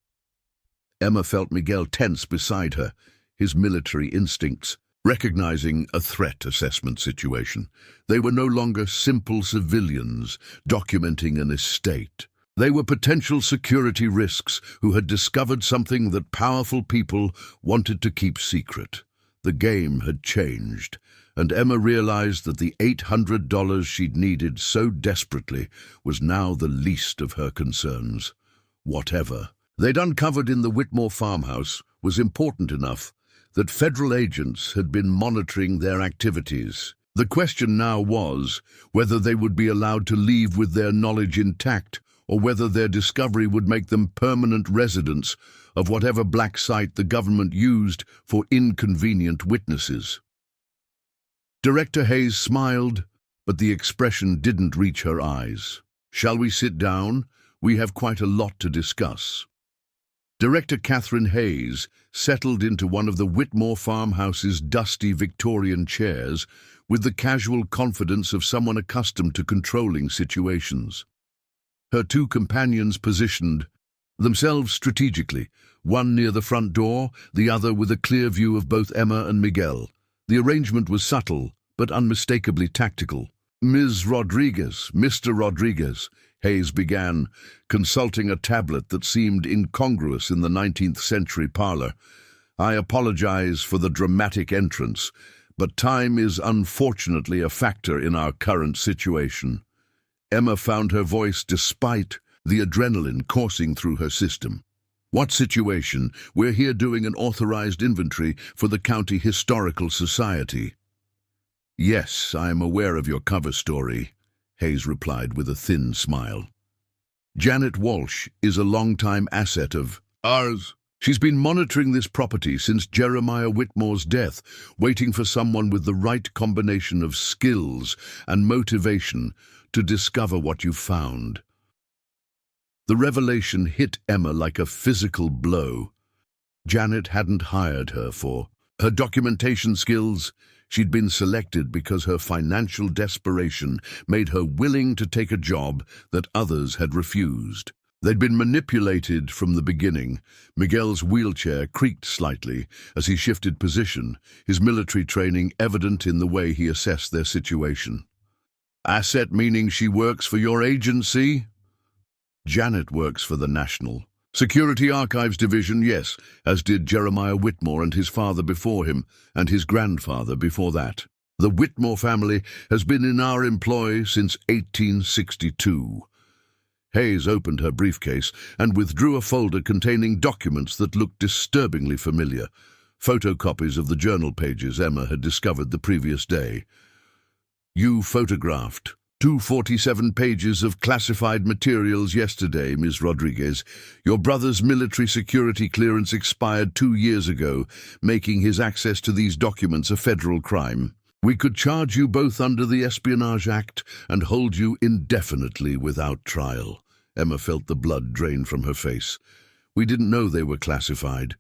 Emma felt Miguel tense beside her, his military instincts recognizing a threat assessment situation. They were no longer simple civilians documenting an estate. They were potential security risks who had discovered something that powerful people wanted to keep secret. The game had changed, and Emma realized that the $800 she'd needed so desperately was now the least of her concerns. Whatever they'd uncovered in the Witmore farmhouse was important enough that federal agents had been monitoring their activities. The question now was whether they would be allowed to leave with their knowledge intact, or whether their discovery would make them permanent residents of whatever black site the government used for inconvenient witnesses. Director Hayes smiled, but the expression didn't reach her eyes. "Shall we sit down? We have quite a lot to discuss." Director Catherine Hayes settled into one of the Witmore farmhouse's dusty Victorian chairs with the casual confidence of someone accustomed to controlling situations. Her two companions positioned themselves strategically, one near the front door, the other with a clear view of both Emma and Miguel. The arrangement was subtle, but unmistakably tactical. "Ms. Rodriguez, Mr. Rodriguez," Hayes began, consulting a tablet that seemed incongruous in the 19th century parlor. "I apologize for the dramatic entrance, but time is unfortunately a factor in our current situation." Emma found her voice despite the adrenaline coursing through her system. "What situation? We're here doing an authorized inventory for the County Historical Society." "Yes, I am aware of your cover story," Hayes replied with a thin smile. "Janet Walsh is a longtime asset of ours. She's been monitoring this property since Jeremiah Witmore's death, waiting for someone with the right combination of skills and motivation to discover what you found." The revelation hit Emma like a physical blow. Janet hadn't hired her for her documentation skills. She'd been selected because her financial desperation made her willing to take a job that others had refused. They'd been manipulated from the beginning. Miguel's wheelchair creaked slightly as he shifted position, his military training evident in the way he assessed their situation. "Asset meaning she works for your agency?" "Janet works for the National Security Archives Division, yes, as did Jeremiah Witmore and his father before him, and his grandfather before that. The Witmore family has been in our employ since 1862. Hayes opened her briefcase and withdrew a folder containing documents that looked disturbingly familiar, photocopies of the journal pages Emma had discovered the previous day. "You photographed 247 pages of classified materials yesterday, Ms. Rodriguez. Your brother's military security clearance expired 2 years ago, making his access to these documents a federal crime. We could charge you both under the Espionage Act and hold you indefinitely without trial." Emma felt the blood drain from her face. "We didn't know they were classified.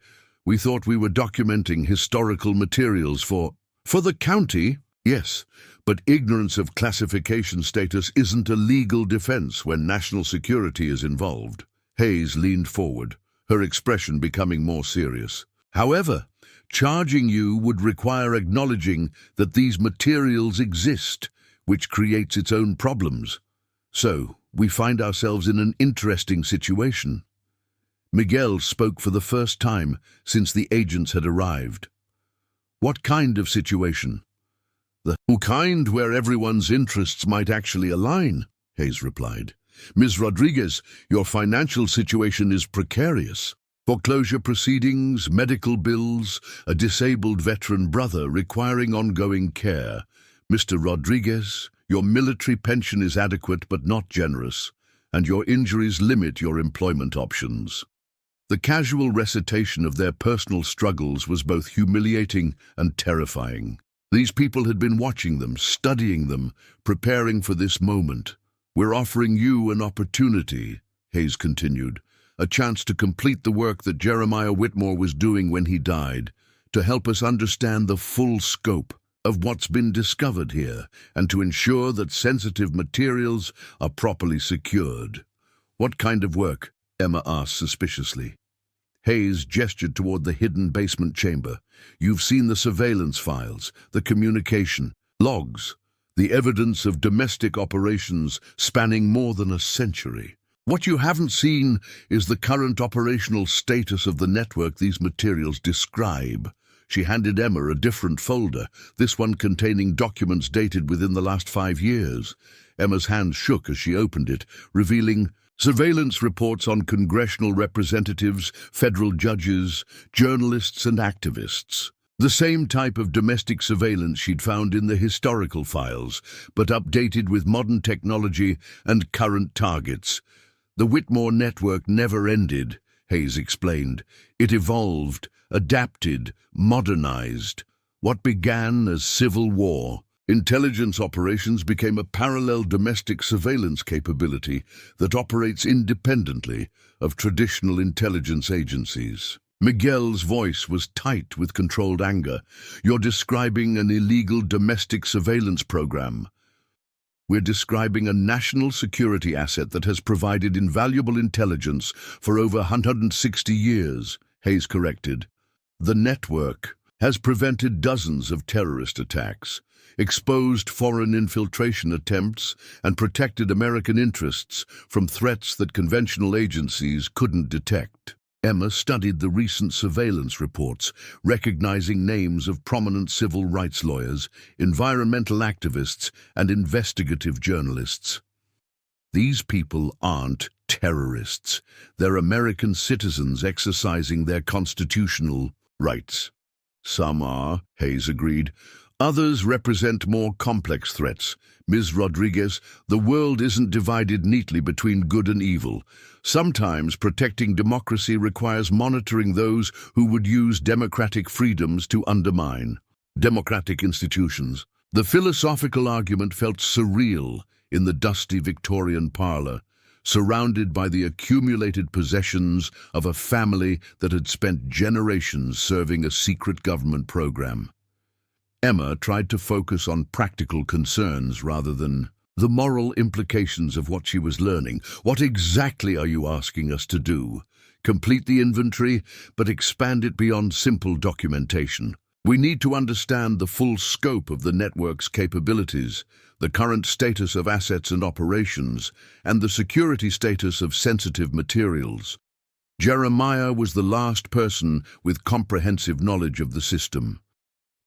We thought we were documenting historical materials for the county." "Yes, but ignorance of classification status isn't a legal defense when national security is involved." Hayes leaned forward, her expression becoming more serious. "However, charging you would require acknowledging that these materials exist, which creates its own problems. So, we find ourselves in an interesting situation." Miguel spoke for the first time since the agents had arrived. "What kind of situation?" "The kind where everyone's interests might actually align," Hayes replied. "Ms. Rodriguez, your financial situation is precarious. Foreclosure proceedings, medical bills, a disabled veteran brother requiring ongoing care. Mr. Rodriguez, your military pension is adequate but not generous, and your injuries limit your employment options." The casual recitation of their personal struggles was both humiliating and terrifying. These people had been watching them, studying them, preparing for this moment. "We're offering you an opportunity," Hayes continued. A chance to complete the work that Jeremiah Witmore was doing when he died, to help us understand the full scope of what's been discovered here, and to ensure that sensitive materials are properly secured. What kind of work? Emma asked suspiciously. Hayes gestured toward the hidden basement chamber. You've seen the surveillance files, the communication, logs, the evidence of domestic operations spanning more than a century. What you haven't seen is the current operational status of the network these materials describe. She handed Emma a different folder, this one containing documents dated within the last 5 years. Emma's hand shook as she opened it, revealing surveillance reports on congressional representatives, federal judges, journalists and activists. The same type of domestic surveillance she'd found in the historical files, but updated with modern technology and current targets. The Witmore network never ended, Hayes explained. It evolved, adapted, modernized. What began as civil war, intelligence operations became a parallel domestic surveillance capability that operates independently of traditional intelligence agencies. Miguel's voice was tight with controlled anger. You're describing an illegal domestic surveillance program. We're describing a national security asset that has provided invaluable intelligence for over 160 years, Hayes corrected. The network has prevented dozens of terrorist attacks, exposed foreign infiltration attempts, and protected American interests from threats that conventional agencies couldn't detect. Emma studied the recent surveillance reports, recognizing names of prominent civil rights lawyers, environmental activists, and investigative journalists. These people aren't terrorists. They're American citizens exercising their constitutional rights. Some are, Hayes agreed. Others represent more complex threats. Ms. Rodriguez, the world isn't divided neatly between good and evil. Sometimes protecting democracy requires monitoring those who would use democratic freedoms to undermine democratic institutions. The philosophical argument felt surreal in the dusty Victorian parlor, surrounded by the accumulated possessions of a family that had spent generations serving a secret government program. Emma tried to focus on practical concerns rather than the moral implications of what she was learning. What exactly are you asking us to do? Complete the inventory, but expand it beyond simple documentation. We need to understand the full scope of the network's capabilities, the current status of assets and operations, and the security status of sensitive materials. Jeremiah was the last person with comprehensive knowledge of the system.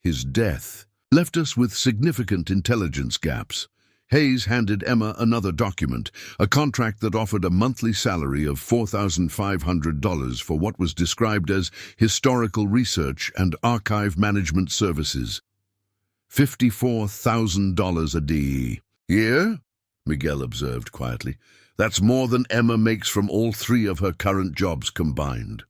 His death left us with significant intelligence gaps. Hayes handed Emma another document, a contract that offered a monthly salary of $4,500 for what was described as historical research and archive management services. $54,000 a DE. Year? Miguel observed quietly. That's more than Emma makes from all 3 of her current jobs combined.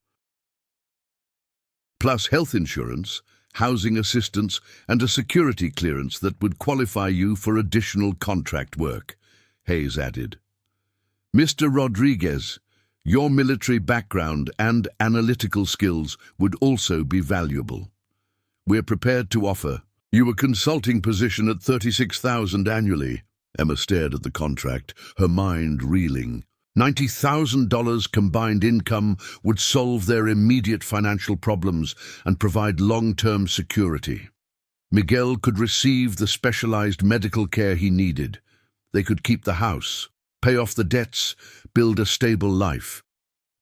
Plus health insurance, housing assistance, and a security clearance that would qualify you for additional contract work, Hayes added. Mr. Rodriguez, your military background and analytical skills would also be valuable. We're prepared to offer you a consulting position at $36,000 annually. Emma stared at the contract, her mind reeling. $90,000 combined income would solve their immediate financial problems and provide long-term security. Miguel could receive the specialized medical care he needed. They could keep the house, pay off the debts, build a stable life.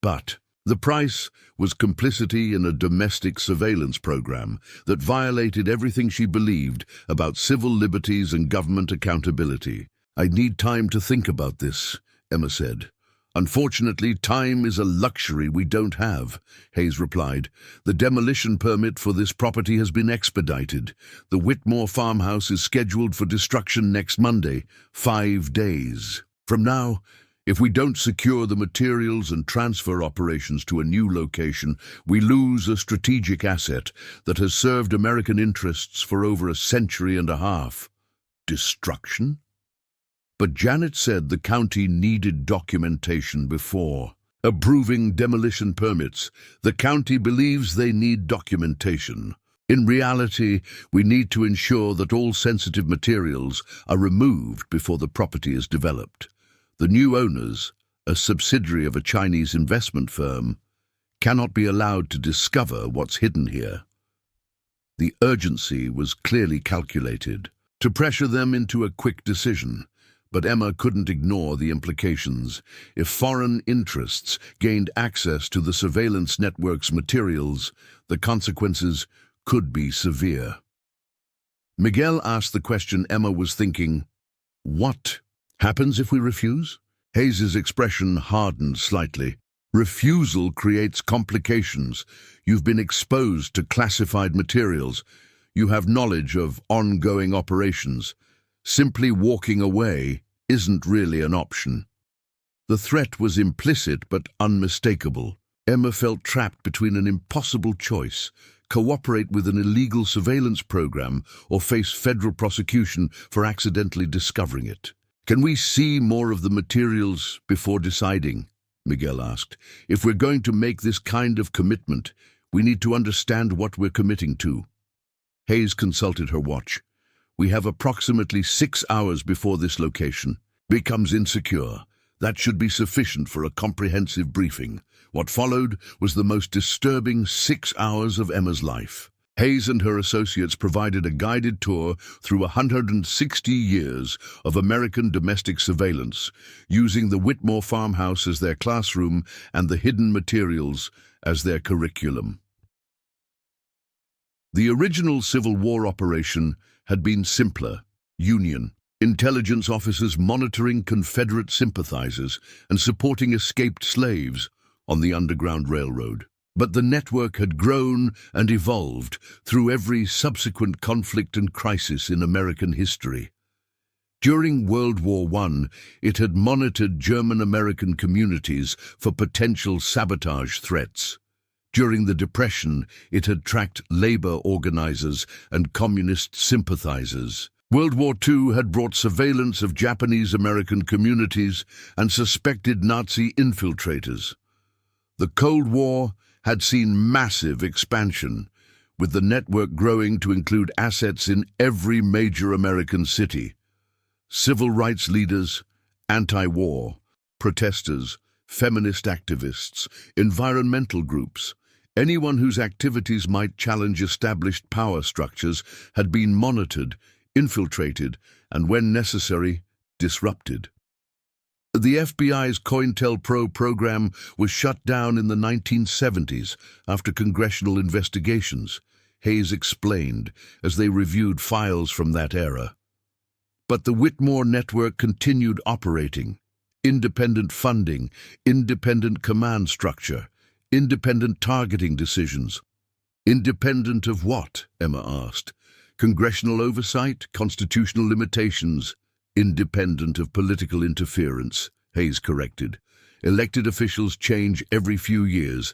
But the price was complicity in a domestic surveillance program that violated everything she believed about civil liberties and government accountability. I need time to think about this, Emma said. Unfortunately, time is a luxury we don't have, Hayes replied. The demolition permit for this property has been expedited. The Witmore farmhouse is scheduled for destruction next Monday, 5 days. From now, if we don't secure the materials and transfer operations to a new location, we lose a strategic asset that has served American interests for over a century and a half. Destruction? But Janet said the county needed documentation before approving demolition permits. The county believes they need documentation. In reality, we need to ensure that all sensitive materials are removed before the property is developed. The new owners, a subsidiary of a Chinese investment firm, cannot be allowed to discover what's hidden here. The urgency was clearly calculated to pressure them into a quick decision. But Emma couldn't ignore the implications. If foreign interests gained access to the surveillance network's materials, the consequences could be severe. Miguel asked the question Emma was thinking. What happens if we refuse? Hayes's expression hardened slightly. Refusal creates complications. You've been exposed to classified materials. You have knowledge of ongoing operations. Simply walking away isn't really an option. The threat was implicit but unmistakable. Emma felt trapped between an impossible choice: cooperate with an illegal surveillance program or face federal prosecution for accidentally discovering it. Can we see more of the materials before deciding? Miguel asked. If we're going to make this kind of commitment, we need to understand what we're committing to. Hayes consulted her watch. We have approximately 6 hours before this location becomes insecure. That should be sufficient for a comprehensive briefing. What followed was the most disturbing 6 hours of Emma's life. Hayes and her associates provided a guided tour through 160 years of American domestic surveillance, using the Witmore farmhouse as their classroom and the hidden materials as their curriculum. The original Civil War operation had been simpler: Union intelligence officers monitoring Confederate sympathizers and supporting escaped slaves on the Underground Railroad. But the network had grown and evolved through every subsequent conflict and crisis in American history. During World War I, it had monitored German-American communities for potential sabotage threats. During the Depression, it had tracked labor organizers and communist sympathizers. World War II had brought surveillance of Japanese-American communities and suspected Nazi infiltrators. The Cold War had seen massive expansion, with the network growing to include assets in every major American city. Civil rights leaders, anti-war, protesters, feminist activists, environmental groups, anyone whose activities might challenge established power structures had been monitored, infiltrated, and when necessary, disrupted. The FBI's COINTELPRO program was shut down in the 1970s after congressional investigations, Hayes explained as they reviewed files from that era. But the Witmore network continued operating. Independent funding, independent command structure, independent targeting decisions. Independent of what? Emma asked. Congressional oversight, constitutional limitations. Independent of political interference, Hayes corrected. Elected officials change every few years.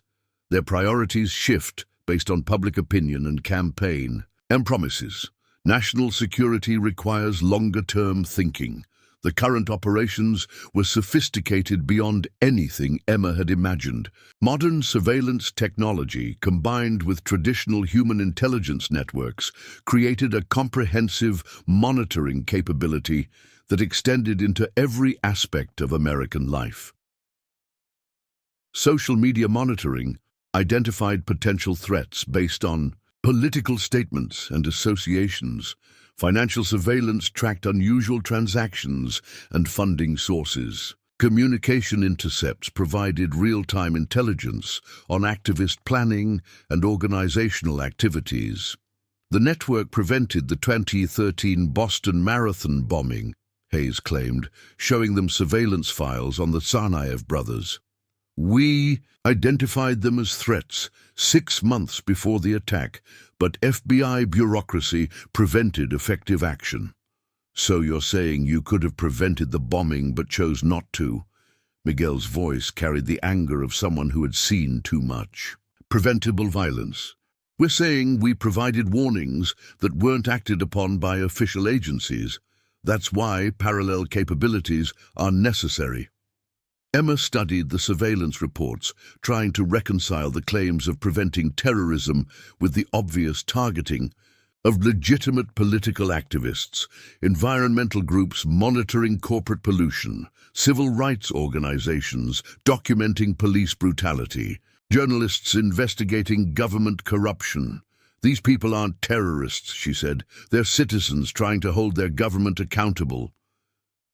Their priorities shift based on public opinion and campaign and promises. National security requires longer-term thinking. The current operations were sophisticated beyond anything Emma had imagined. Modern surveillance technology, combined with traditional human intelligence networks, created a comprehensive monitoring capability that extended into every aspect of American life. Social media monitoring identified potential threats based on political statements and associations. Financial surveillance tracked unusual transactions and funding sources. Communication intercepts provided real-time intelligence on activist planning and organizational activities. The network prevented the 2013 Boston Marathon bombing, Hayes claimed, showing them surveillance files on the Tsarnaev brothers. We identified them as threats 6 months before the attack, but FBI bureaucracy prevented effective action. So you're saying you could have prevented the bombing but chose not to? Miguel's voice carried the anger of someone who had seen too much. Preventable violence. We're saying we provided warnings that weren't acted upon by official agencies. That's why parallel capabilities are necessary. Emma studied the surveillance reports, trying to reconcile the claims of preventing terrorism with the obvious targeting of legitimate political activists, environmental groups monitoring corporate pollution, civil rights organizations documenting police brutality, journalists investigating government corruption. These people aren't terrorists, she said. They're citizens trying to hold their government accountable.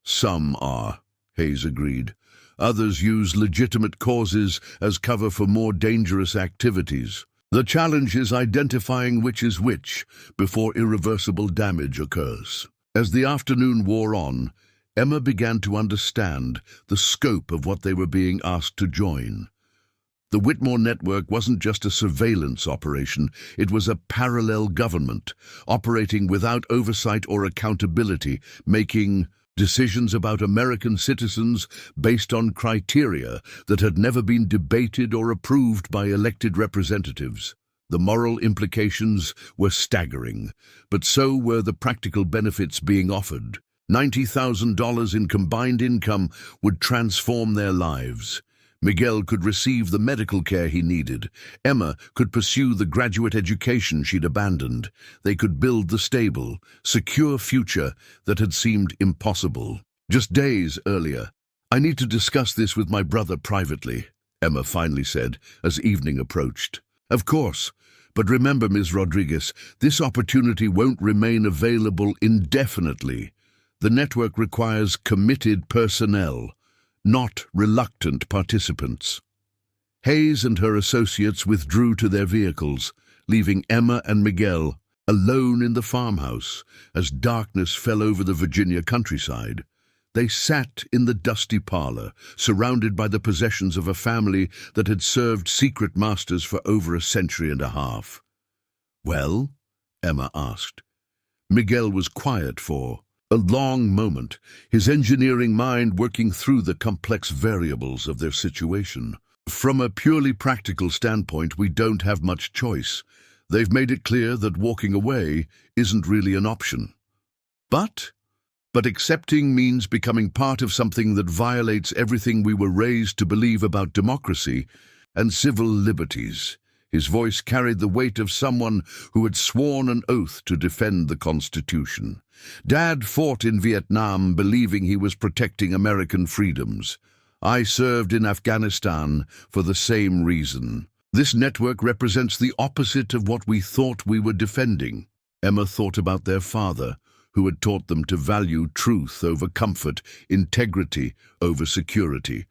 Some are, Hayes agreed. Others use legitimate causes as cover for more dangerous activities. The challenge is identifying which is which before irreversible damage occurs. As the afternoon wore on, Emma began to understand the scope of what they were being asked to join. The Witmore network wasn't just a surveillance operation, it was a parallel government, operating without oversight or accountability, making decisions about American citizens based on criteria that had never been debated or approved by elected representatives. The moral implications were staggering, but so were the practical benefits being offered. $90,000 in combined income would transform their lives. Miguel could receive the medical care he needed. Emma could pursue the graduate education she'd abandoned. They could build the stable, secure future that had seemed impossible. Just days earlier, "I need to discuss this with my brother privately," Emma finally said as evening approached. "Of course, but remember, Ms. Rodriguez, this opportunity won't remain available indefinitely. The network requires committed personnel, not reluctant participants." Hayes and her associates withdrew to their vehicles, leaving Emma and Miguel alone in the farmhouse as darkness fell over the Virginia countryside. They sat in the dusty parlor, surrounded by the possessions of a family that had served secret masters for over a century and a half. "Well?" Emma asked. Miguel was quiet for a long moment, his engineering mind working through the complex variables of their situation. "From a purely practical standpoint, we don't have much choice. They've made it clear that walking away isn't really an option. But accepting means becoming part of something that violates everything we were raised to believe about democracy and civil liberties." His voice carried the weight of someone who had sworn an oath to defend the Constitution. "Dad fought in Vietnam believing he was protecting American freedoms. I served in Afghanistan for the same reason. This network represents the opposite of what we thought we were defending." Emma thought about their father, who had taught them to value truth over comfort, integrity over security.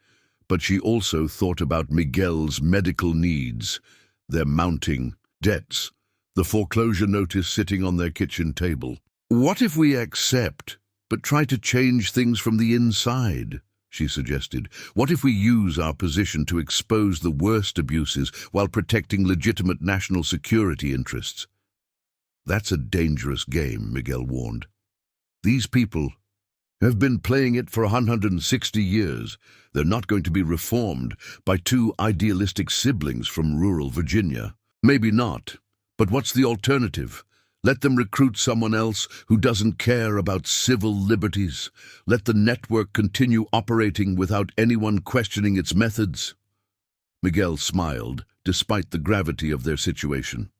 But she also thought about Miguel's medical needs, their mounting debts, the foreclosure notice sitting on their kitchen table. "What if we accept, but try to change things from the inside?" she suggested. "What if we use our position to expose the worst abuses while protecting legitimate national security interests?" "That's a dangerous game," Miguel warned. "These people have been playing it for 160 years. They're not going to be reformed by two idealistic siblings from rural Virginia." "Maybe not, but what's the alternative? Let them recruit someone else who doesn't care about civil liberties. Let the network continue operating without anyone questioning its methods." Miguel smiled, despite the gravity of their situation.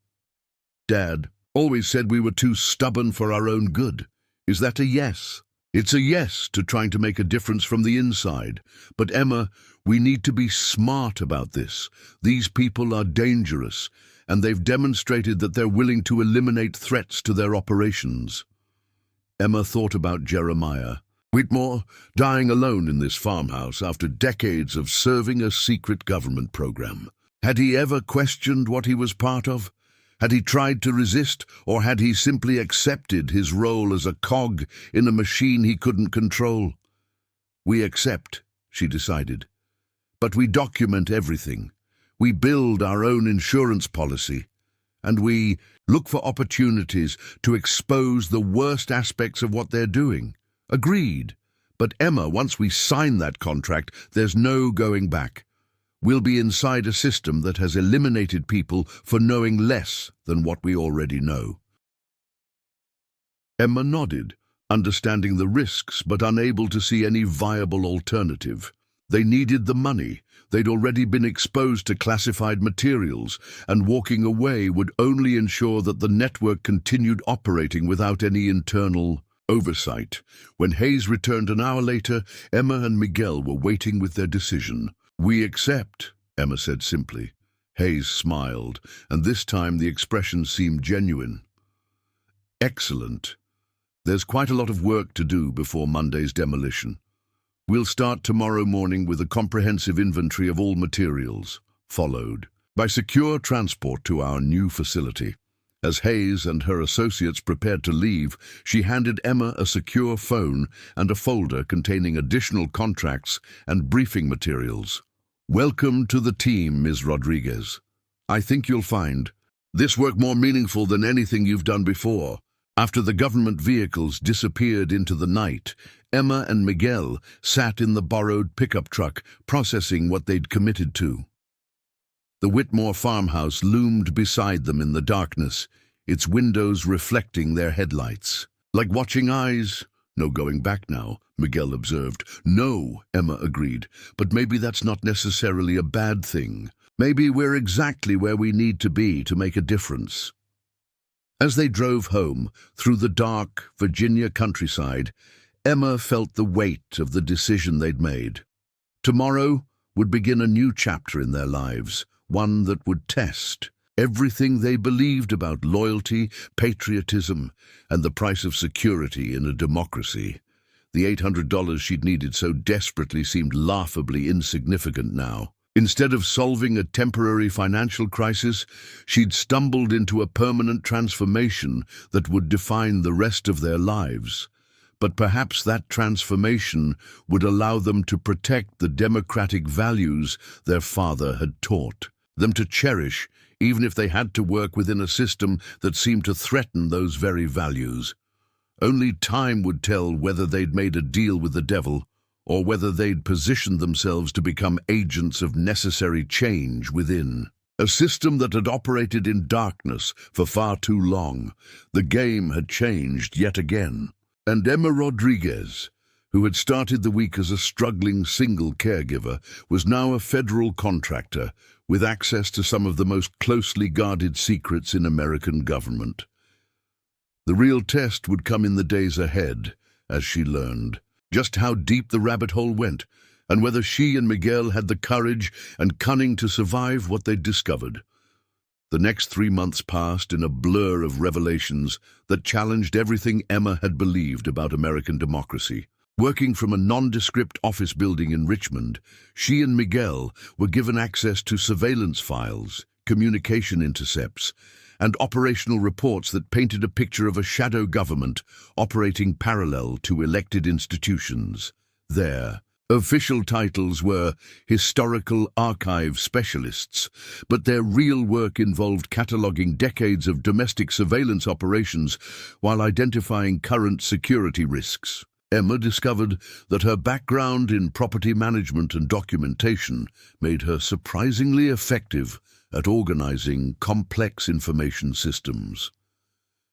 "Dad always said we were too stubborn for our own good. Is that a yes?" "It's a yes to trying to make a difference from the inside. But Emma, we need to be smart about this. These people are dangerous, and they've demonstrated that they're willing to eliminate threats to their operations." Emma thought about Jeremiah Witmore, dying alone in this farmhouse after decades of serving a secret government program. Had he ever questioned what he was part of? Had he tried to resist, or had he simply accepted his role as a cog in a machine he couldn't control? "We accept," she decided. "But we document everything. We build our own insurance policy. And we look for opportunities to expose the worst aspects of what they're doing." "Agreed. But Emma, once we sign that contract, there's no going back. We'll be inside a system that has eliminated people for knowing less than what we already know." Emma nodded, understanding the risks but unable to see any viable alternative. They needed the money. They'd already been exposed to classified materials, and walking away would only ensure that the network continued operating without any internal oversight. When Hayes returned an hour later, Emma and Miguel were waiting with their decision. "We accept," Emma said simply. Hayes smiled, and this time the expression seemed genuine. "Excellent. There's quite a lot of work to do before Monday's demolition. We'll start tomorrow morning with a comprehensive inventory of all materials, followed by secure transport to our new facility." As Hayes and her associates prepared to leave, she handed Emma a secure phone and a folder containing additional contracts and briefing materials. "Welcome to the team, Ms. Rodriguez. I think you'll find this work more meaningful than anything you've done before." After the government vehicles disappeared into the night, Emma and Miguel sat in the borrowed pickup truck, processing what they'd committed to. The Witmore farmhouse loomed beside them in the darkness, its windows reflecting their headlights. "Like watching eyes." "No going back now," Miguel observed. "No," Emma agreed, "but maybe that's not necessarily a bad thing. Maybe we're exactly where we need to be to make a difference." As they drove home through the dark Virginia countryside, Emma felt the weight of the decision they'd made. Tomorrow would begin a new chapter in their lives, one that would test everything they believed about loyalty, patriotism, and the price of security in a democracy. The $800 she'd needed so desperately seemed laughably insignificant now. Instead of solving a temporary financial crisis, she'd stumbled into a permanent transformation that would define the rest of their lives. But perhaps that transformation would allow them to protect the democratic values their father had taught, them to cherish, even if they had to work within a system that seemed to threaten those very values. Only time would tell whether they'd made a deal with the devil, or whether they'd positioned themselves to become agents of necessary change within. A system that had operated in darkness for far too long. The game had changed yet again. And Emma Rodriguez, who had started the week as a struggling single caregiver, was now a federal contractor with access to some of the most closely guarded secrets in American government. The real test would come in the days ahead, as she learned just how deep the rabbit hole went, and whether she and Miguel had the courage and cunning to survive what they'd discovered. The next 3 months passed in a blur of revelations that challenged everything Emma had believed about American democracy. Working from a nondescript office building in Richmond, she and Miguel were given access to surveillance files, communication intercepts, and operational reports that painted a picture of a shadow government operating parallel to elected institutions. Their official titles were historical archive specialists, but their real work involved cataloging decades of domestic surveillance operations while identifying current security risks. Emma discovered that her background in property management and documentation made her surprisingly effective at organizing complex information systems.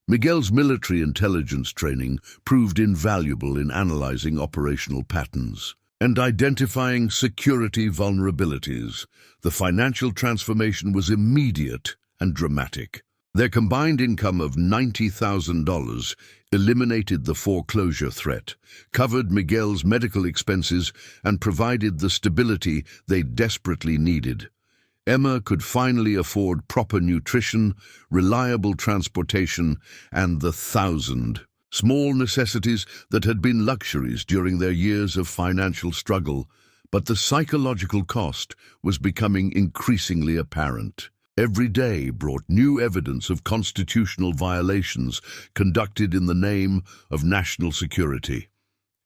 Miguel's military intelligence training proved invaluable in analyzing operational patterns and identifying security vulnerabilities. The financial transformation was immediate and dramatic. Their combined income of $90,000 eliminated the foreclosure threat, covered Miguel's medical expenses, and provided the stability they desperately needed. Emma could finally afford proper nutrition, reliable transportation, and the small necessities that had been luxuries during their years of financial struggle, but the psychological cost was becoming increasingly apparent. Every day brought new evidence of constitutional violations conducted in the name of national security.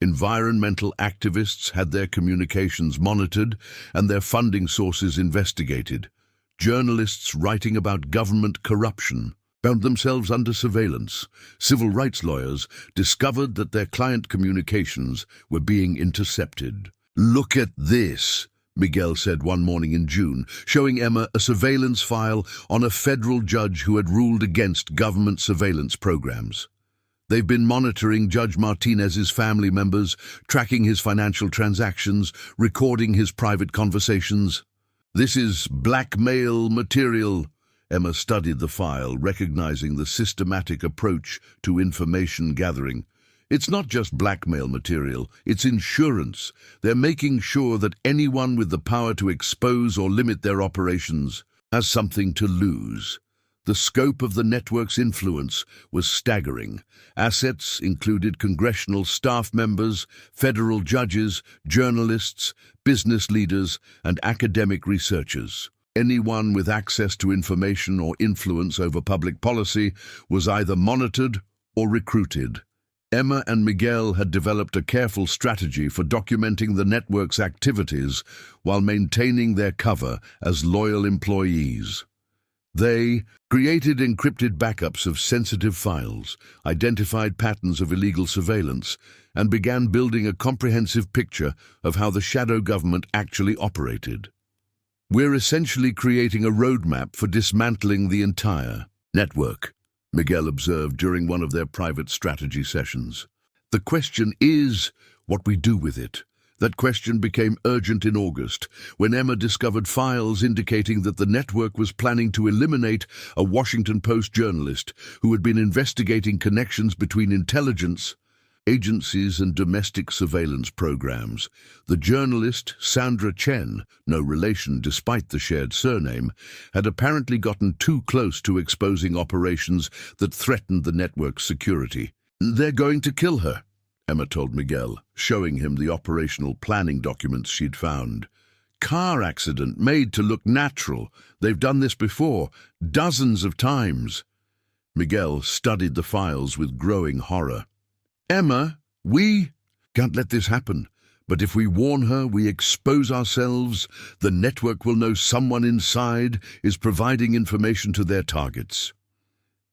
Environmental activists had their communications monitored and their funding sources investigated. Journalists writing about government corruption found themselves under surveillance. Civil rights lawyers discovered that their client communications were being intercepted. "Look at this," Miguel said one morning in June, showing Emma a surveillance file on a federal judge who had ruled against government surveillance programs. They've been monitoring Judge Martinez's family members, tracking his financial transactions, recording his private conversations. This is blackmail material. Emma studied the file, recognizing the systematic approach to information gathering. It's not just blackmail material, it's insurance. They're making sure that anyone with the power to expose or limit their operations has something to lose. The scope of the network's influence was staggering. Assets included congressional staff members, federal judges, journalists, business leaders, and academic researchers. Anyone with access to information or influence over public policy was either monitored or recruited. Emma and Miguel had developed a careful strategy for documenting the network's activities while maintaining their cover as loyal employees. They created encrypted backups of sensitive files, identified patterns of illegal surveillance, and began building a comprehensive picture of how the shadow government actually operated. We're essentially creating a roadmap for dismantling the entire network, Miguel observed during one of their private strategy sessions. The question is what we do with it. That question became urgent in August, when Emma discovered files indicating that the network was planning to eliminate a Washington Post journalist who had been investigating connections between intelligence agencies and domestic surveillance programs. The journalist, Sandra Chen, no relation despite the shared surname, had apparently gotten too close to exposing operations that threatened the network's security. "They're going to kill her," Emma told Miguel, showing him the operational planning documents she'd found. "Car accident made to look natural. They've done this before, dozens of times." Miguel studied the files with growing horror. "Emma, we can't let this happen. But if we warn her, we expose ourselves. The network will know someone inside is providing information to their targets."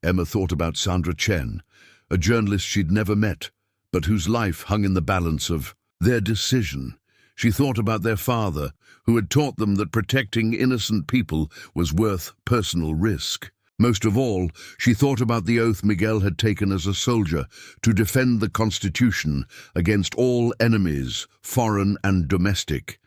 Emma thought about Sandra Chen, a journalist she'd never met, but whose life hung in the balance of their decision. She thought about their father, who had taught them that protecting innocent people was worth personal risk. Most of all, she thought about the oath Miguel had taken as a soldier to defend the Constitution against all enemies, foreign and domestic.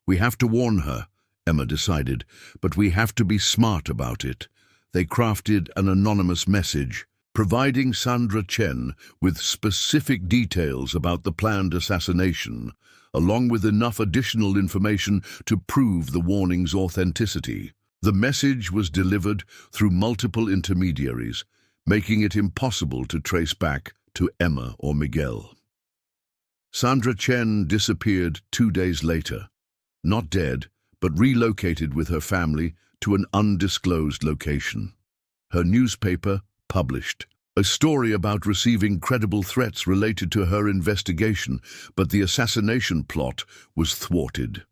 "We have to warn her," Emma decided, "but we have to be smart about it." They crafted an anonymous message, providing Sandra Chen with specific details about the planned assassination, along with enough additional information to prove the warning's authenticity. The message was delivered through multiple intermediaries, making it impossible to trace back to Emma or Miguel. Sandra Chen disappeared 2 days later, not dead, but relocated with her family to an undisclosed location. Her newspaper published a story about receiving credible threats related to her investigation, but the assassination plot was thwarted.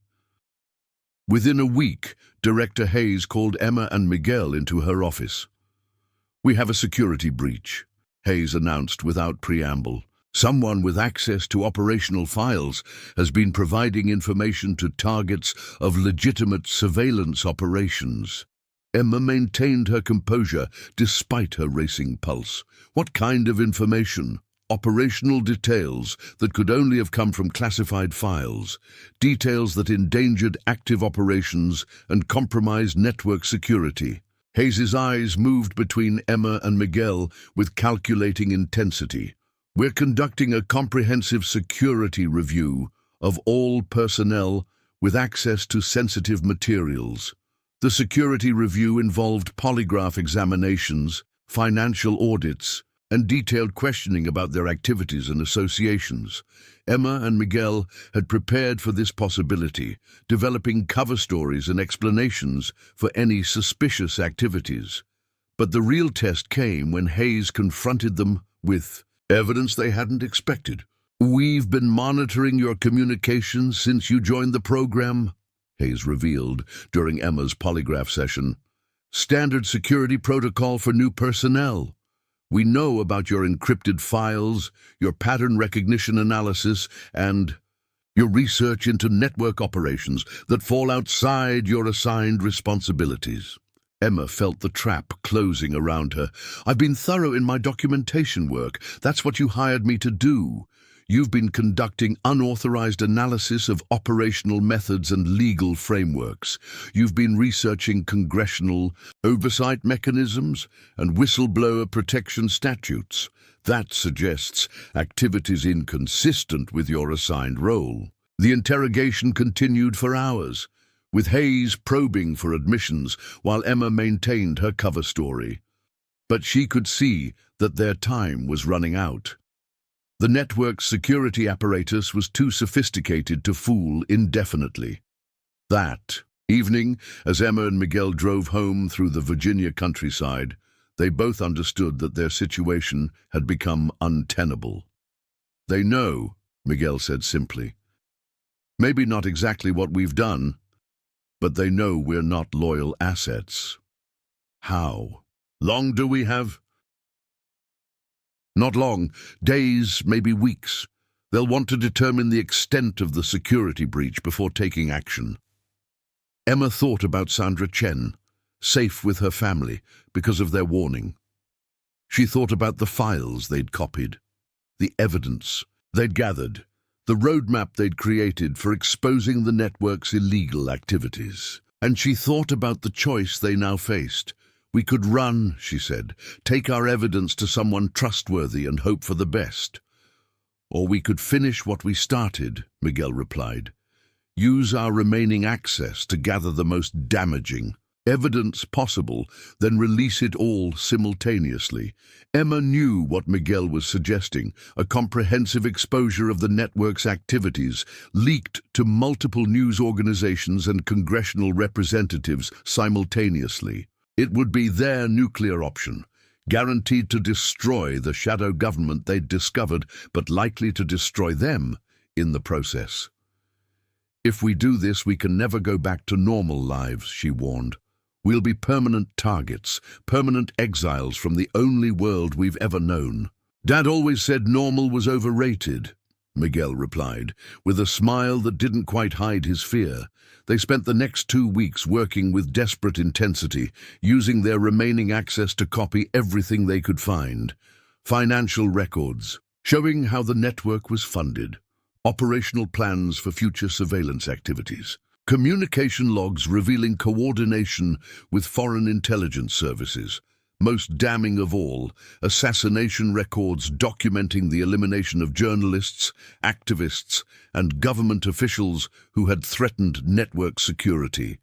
Within a week, Director Hayes called Emma and Miguel into her office. "We have a security breach," Hayes announced without preamble. "Someone with access to operational files has been providing information to targets of legitimate surveillance operations." Emma maintained her composure despite her racing pulse. What kind of information? Operational details that could only have come from classified files, details that endangered active operations and compromised network security. Hayes's eyes moved between Emma and Miguel with calculating intensity. "We're conducting a comprehensive security review of all personnel with access to sensitive materials." The security review involved polygraph examinations, financial audits, and detailed questioning about their activities and associations. Emma and Miguel had prepared for this possibility, developing cover stories and explanations for any suspicious activities. But the real test came when Hayes confronted them with evidence they hadn't expected. "We've been monitoring your communications since you joined the program," Hayes revealed during Emma's polygraph session. "Standard security protocol for new personnel. We know about your encrypted files, your pattern recognition analysis, and your research into network operations that fall outside your assigned responsibilities." Emma felt the trap closing around her. "I've been thorough in my documentation work. That's what you hired me to do. You've been conducting unauthorized analysis of operational methods and legal frameworks. You've been researching congressional oversight mechanisms and whistleblower protection statutes. That suggests activities inconsistent with your assigned role." The interrogation continued for hours, with Hayes probing for admissions while Emma maintained her cover story. But she could see that their time was running out. The network's security apparatus was too sophisticated to fool indefinitely. That evening, as Emma and Miguel drove home through the Virginia countryside, they both understood that their situation had become untenable. "They know," Miguel said simply. "Maybe not exactly what we've done, but they know we're not loyal assets." "How long do we have?" "Not long. Days, maybe weeks. They'll want to determine the extent of the security breach before taking action." Emma thought about Sandra Chen, safe with her family because of their warning. She thought about the files they'd copied, the evidence they'd gathered, the roadmap they'd created for exposing the network's illegal activities. And she thought about the choice they now faced. "We could run," she said, "take our evidence to someone trustworthy and hope for the best. Or we could finish what we started," Miguel replied. "Use our remaining access to gather the most damaging evidence possible, then release it all simultaneously." Emma knew what Miguel was suggesting, a comprehensive exposure of the network's activities, leaked to multiple news organizations and congressional representatives simultaneously. It would be their nuclear option, guaranteed to destroy the shadow government they'd discovered, but likely to destroy them in the process. "If we do this, we can never go back to normal lives," she warned. "We'll be permanent targets, permanent exiles from the only world we've ever known." "Dad always said normal was overrated," Miguel replied, with a smile that didn't quite hide his fear. They spent the next 2 weeks working with desperate intensity, using their remaining access to copy everything they could find. Financial records, showing how the network was funded, operational plans for future surveillance activities, communication logs revealing coordination with foreign intelligence services. Most damning of all, assassination records documenting the elimination of journalists, activists, and government officials who had threatened network security.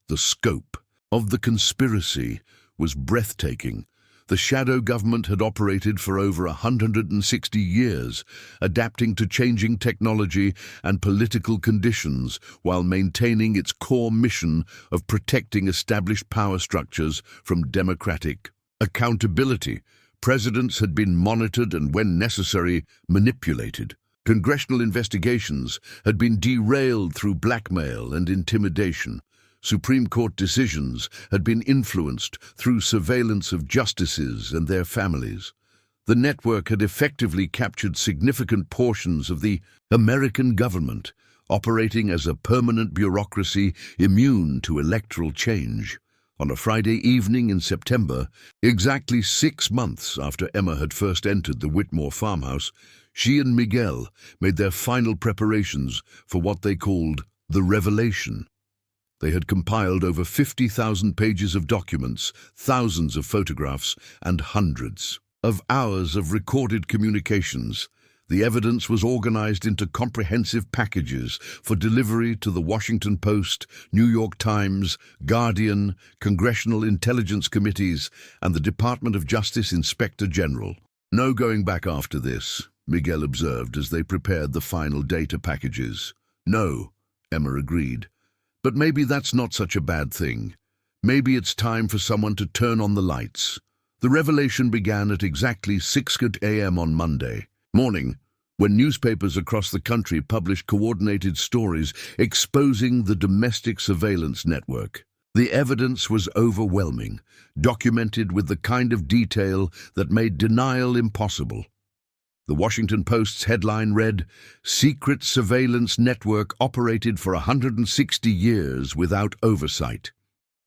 The scope of the conspiracy was breathtaking. The shadow government had operated for over 160 years, adapting to changing technology and political conditions while maintaining its core mission of protecting established power structures from democratic accountability. Presidents had been monitored and, when necessary, manipulated. Congressional investigations had been derailed through blackmail and intimidation. Supreme Court decisions had been influenced through surveillance of justices and their families. The network had effectively captured significant portions of the American government, operating as a permanent bureaucracy immune to electoral change. On a Friday evening in September, exactly 6 months after Emma had first entered the Witmore farmhouse, she and Miguel made their final preparations for what they called the revelation. They had compiled over 50,000 pages of documents, thousands of photographs, and hundreds of hours of recorded communications. The evidence was organized into comprehensive packages for delivery to the Washington Post, New York Times, Guardian, Congressional Intelligence Committees, and the Department of Justice Inspector General. "No going back after this," Miguel observed as they prepared the final data packages. "No," Emma agreed. "But maybe that's not such a bad thing. Maybe it's time for someone to turn on the lights." The revelation began at exactly 6 a.m. on Monday morning, when newspapers across the country published coordinated stories exposing the domestic surveillance network. The evidence was overwhelming, documented with the kind of detail that made denial impossible. The Washington Post's headline read, "Secret surveillance network operated for 160 years without oversight."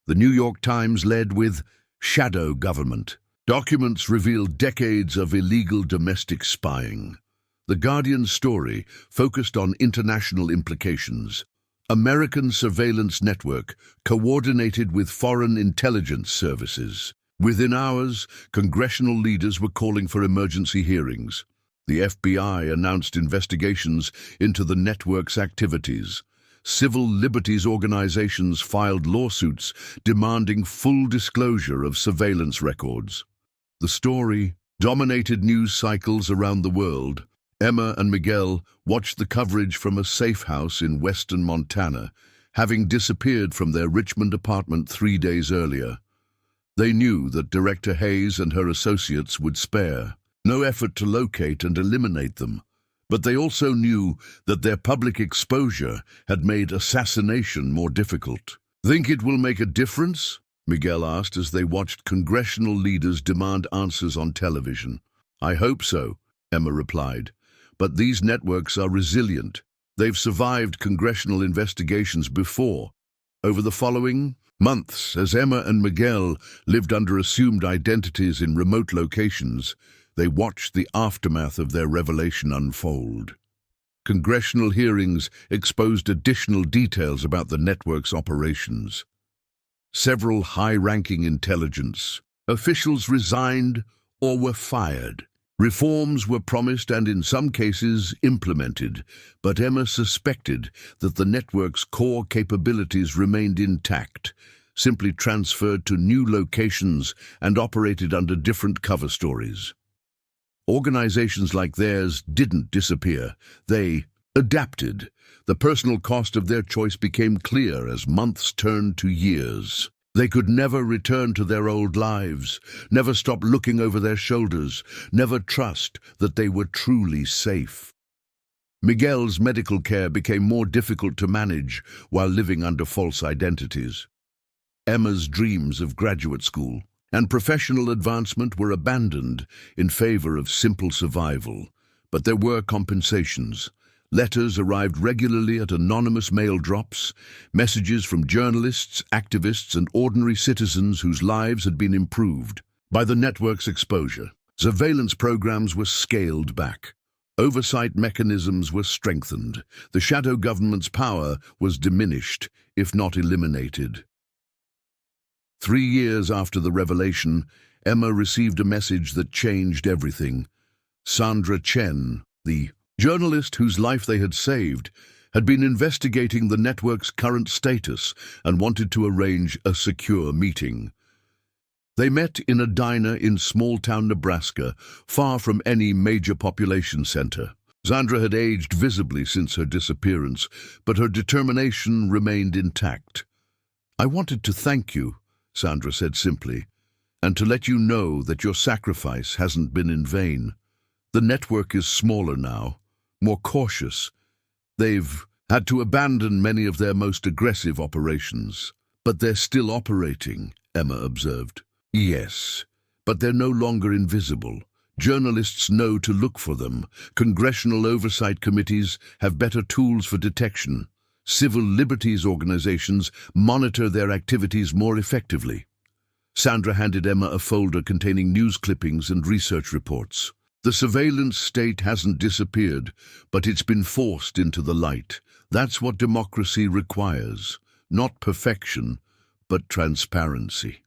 The New York Times led with shadow government. Documents revealed decades of illegal domestic spying. The Guardian's story focused on international implications. American surveillance network coordinated with foreign intelligence services. Within hours, congressional leaders were calling for emergency hearings. The FBI announced investigations into the network's activities. Civil liberties organizations filed lawsuits demanding full disclosure of surveillance records. The story dominated news cycles around the world. Emma and Miguel watched the coverage from a safe house in western Montana, having disappeared from their Richmond apartment 3 days earlier. They knew that Director Hayes and her associates would spare no effort to locate and eliminate them, but they also knew that their public exposure had made assassination more difficult. "Think it will make a difference?" Miguel asked as they watched congressional leaders demand answers on television. "I hope so," Emma replied. "But these networks are resilient. They've survived congressional investigations before." Over the following months, as Emma and Miguel lived under assumed identities in remote locations, they watched the aftermath of their revelation unfold. Congressional hearings exposed additional details about the network's operations. Several high-ranking intelligence officials resigned or were fired. Reforms were promised and in some cases implemented, but Emma suspected that the network's core capabilities remained intact, simply transferred to new locations and operated under different cover stories. Organizations like theirs didn't disappear. They adapted. The personal cost of their choice became clear as months turned to years. They could never return to their old lives, never stop looking over their shoulders, never trust that they were truly safe. Miguel's medical care became more difficult to manage while living under false identities. Emma's dreams of graduate school and professional advancement were abandoned in favor of simple survival. But there were compensations. Letters arrived regularly at anonymous mail drops, messages from journalists, activists, and ordinary citizens whose lives had been improved by the network's exposure. Surveillance programs were scaled back. Oversight mechanisms were strengthened. The shadow government's power was diminished, if not eliminated. 3 years after the revelation, Emma received a message that changed everything. Sandra Chen, the journalist whose life they had saved, had been investigating the network's current status and wanted to arrange a secure meeting. They met in a diner in small-town Nebraska, far from any major population center. Sandra had aged visibly since her disappearance, but her determination remained intact. "I wanted to thank you," Sandra said simply, "and to let you know that your sacrifice hasn't been in vain. The network is smaller now, more cautious. They've had to abandon many of their most aggressive operations. But they're still operating," Emma observed. "Yes, but they're no longer invisible. Journalists know to look for them. Congressional oversight committees have better tools for detection. Civil liberties organizations monitor their activities more effectively." Sandra handed Emma a folder containing news clippings and research reports. "The surveillance state hasn't disappeared, but it's been forced into the light. That's what democracy requires. Not perfection, but transparency."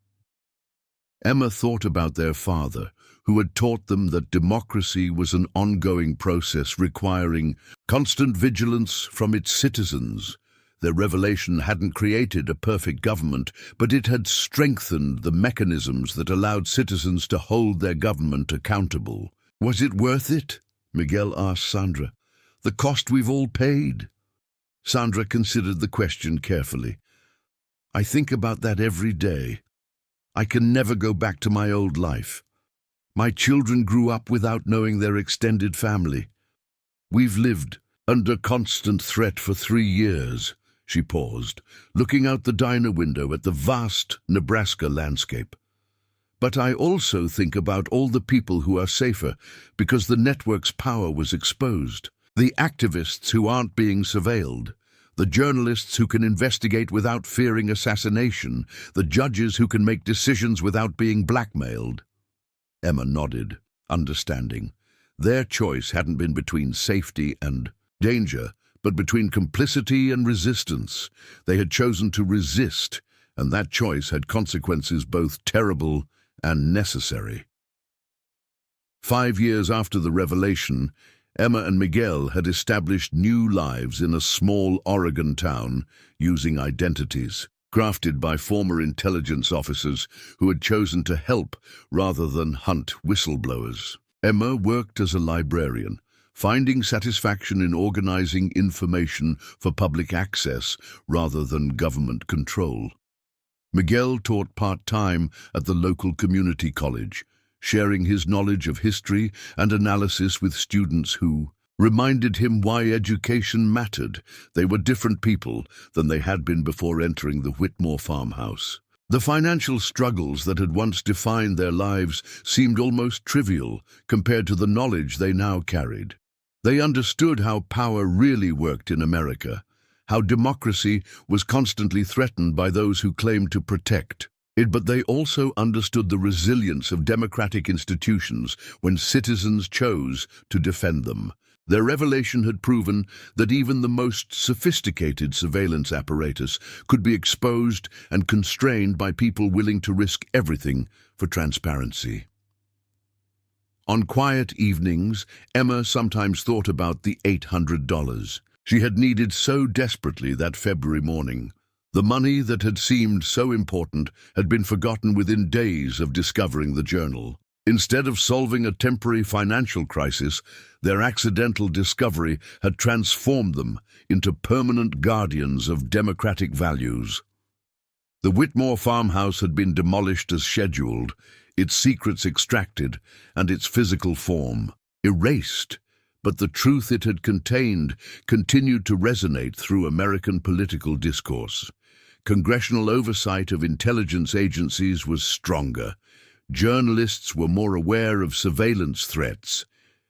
Emma thought about their father, who had taught them that democracy was an ongoing process requiring constant vigilance from its citizens. Their revelation hadn't created a perfect government, but it had strengthened the mechanisms that allowed citizens to hold their government accountable. "Was it worth it?" Miguel asked Sandra. "The cost we've all paid?" Sandra considered the question carefully. "I think about that every day. I can never go back to my old life. My children grew up without knowing their extended family. We've lived under constant threat for 3 years." She paused, looking out the diner window at the vast Nebraska landscape. "But I also think about all the people who are safer because the network's power was exposed. The activists who aren't being surveilled, The journalists who can investigate without fearing assassination, the judges who can make decisions without being blackmailed. Emma nodded, understanding. Their choice hadn't been between safety and danger, but between complicity and resistance. They had chosen to resist, and that choice had consequences both terrible and necessary. 5 years after the revelation, Emma and Miguel had established new lives in a small Oregon town using identities crafted by former intelligence officers who had chosen to help rather than hunt whistleblowers. Emma worked as a librarian, finding satisfaction in organizing information for public access rather than government control. Miguel taught part-time at the local community college, sharing his knowledge of history and analysis with students who reminded him why education mattered. They were different people than they had been before entering the Witmore farmhouse. The financial struggles that had once defined their lives seemed almost trivial compared to the knowledge they now carried. They understood how power really worked in America, how democracy was constantly threatened by those who claimed to protect it, but they also understood the resilience of democratic institutions when citizens chose to defend them. Their revelation had proven that even the most sophisticated surveillance apparatus could be exposed and constrained by people willing to risk everything for transparency. On quiet evenings, Emma sometimes thought about the $800 she had needed so desperately that February morning. The money that had seemed so important had been forgotten within days of discovering the journal. Instead of solving a temporary financial crisis, their accidental discovery had transformed them into permanent guardians of democratic values. The Witmore farmhouse had been demolished as scheduled, its secrets extracted, and its physical form erased, but the truth it had contained continued to resonate through American political discourse. Congressional oversight of intelligence agencies was stronger. Journalists were more aware of surveillance threats.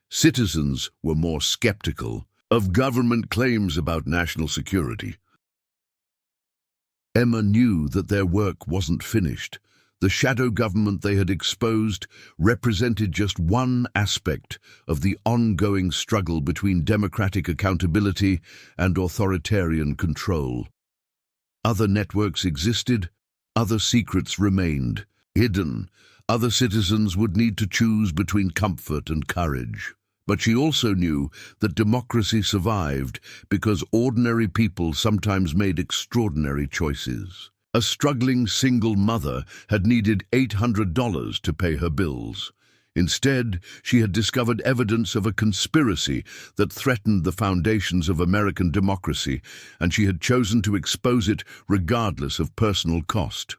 Citizens were more skeptical of government claims about national security. Emma knew that their work wasn't finished. The shadow government they had exposed represented just one aspect of the ongoing struggle between democratic accountability and authoritarian control. Other networks existed, other secrets remained hidden. Other citizens would need to choose between comfort and courage. But she also knew that democracy survived because ordinary people sometimes made extraordinary choices. A struggling single mother had needed $800 to pay her bills. Instead, she had discovered evidence of a conspiracy that threatened the foundations of American democracy, and she had chosen to expose it regardless of personal cost.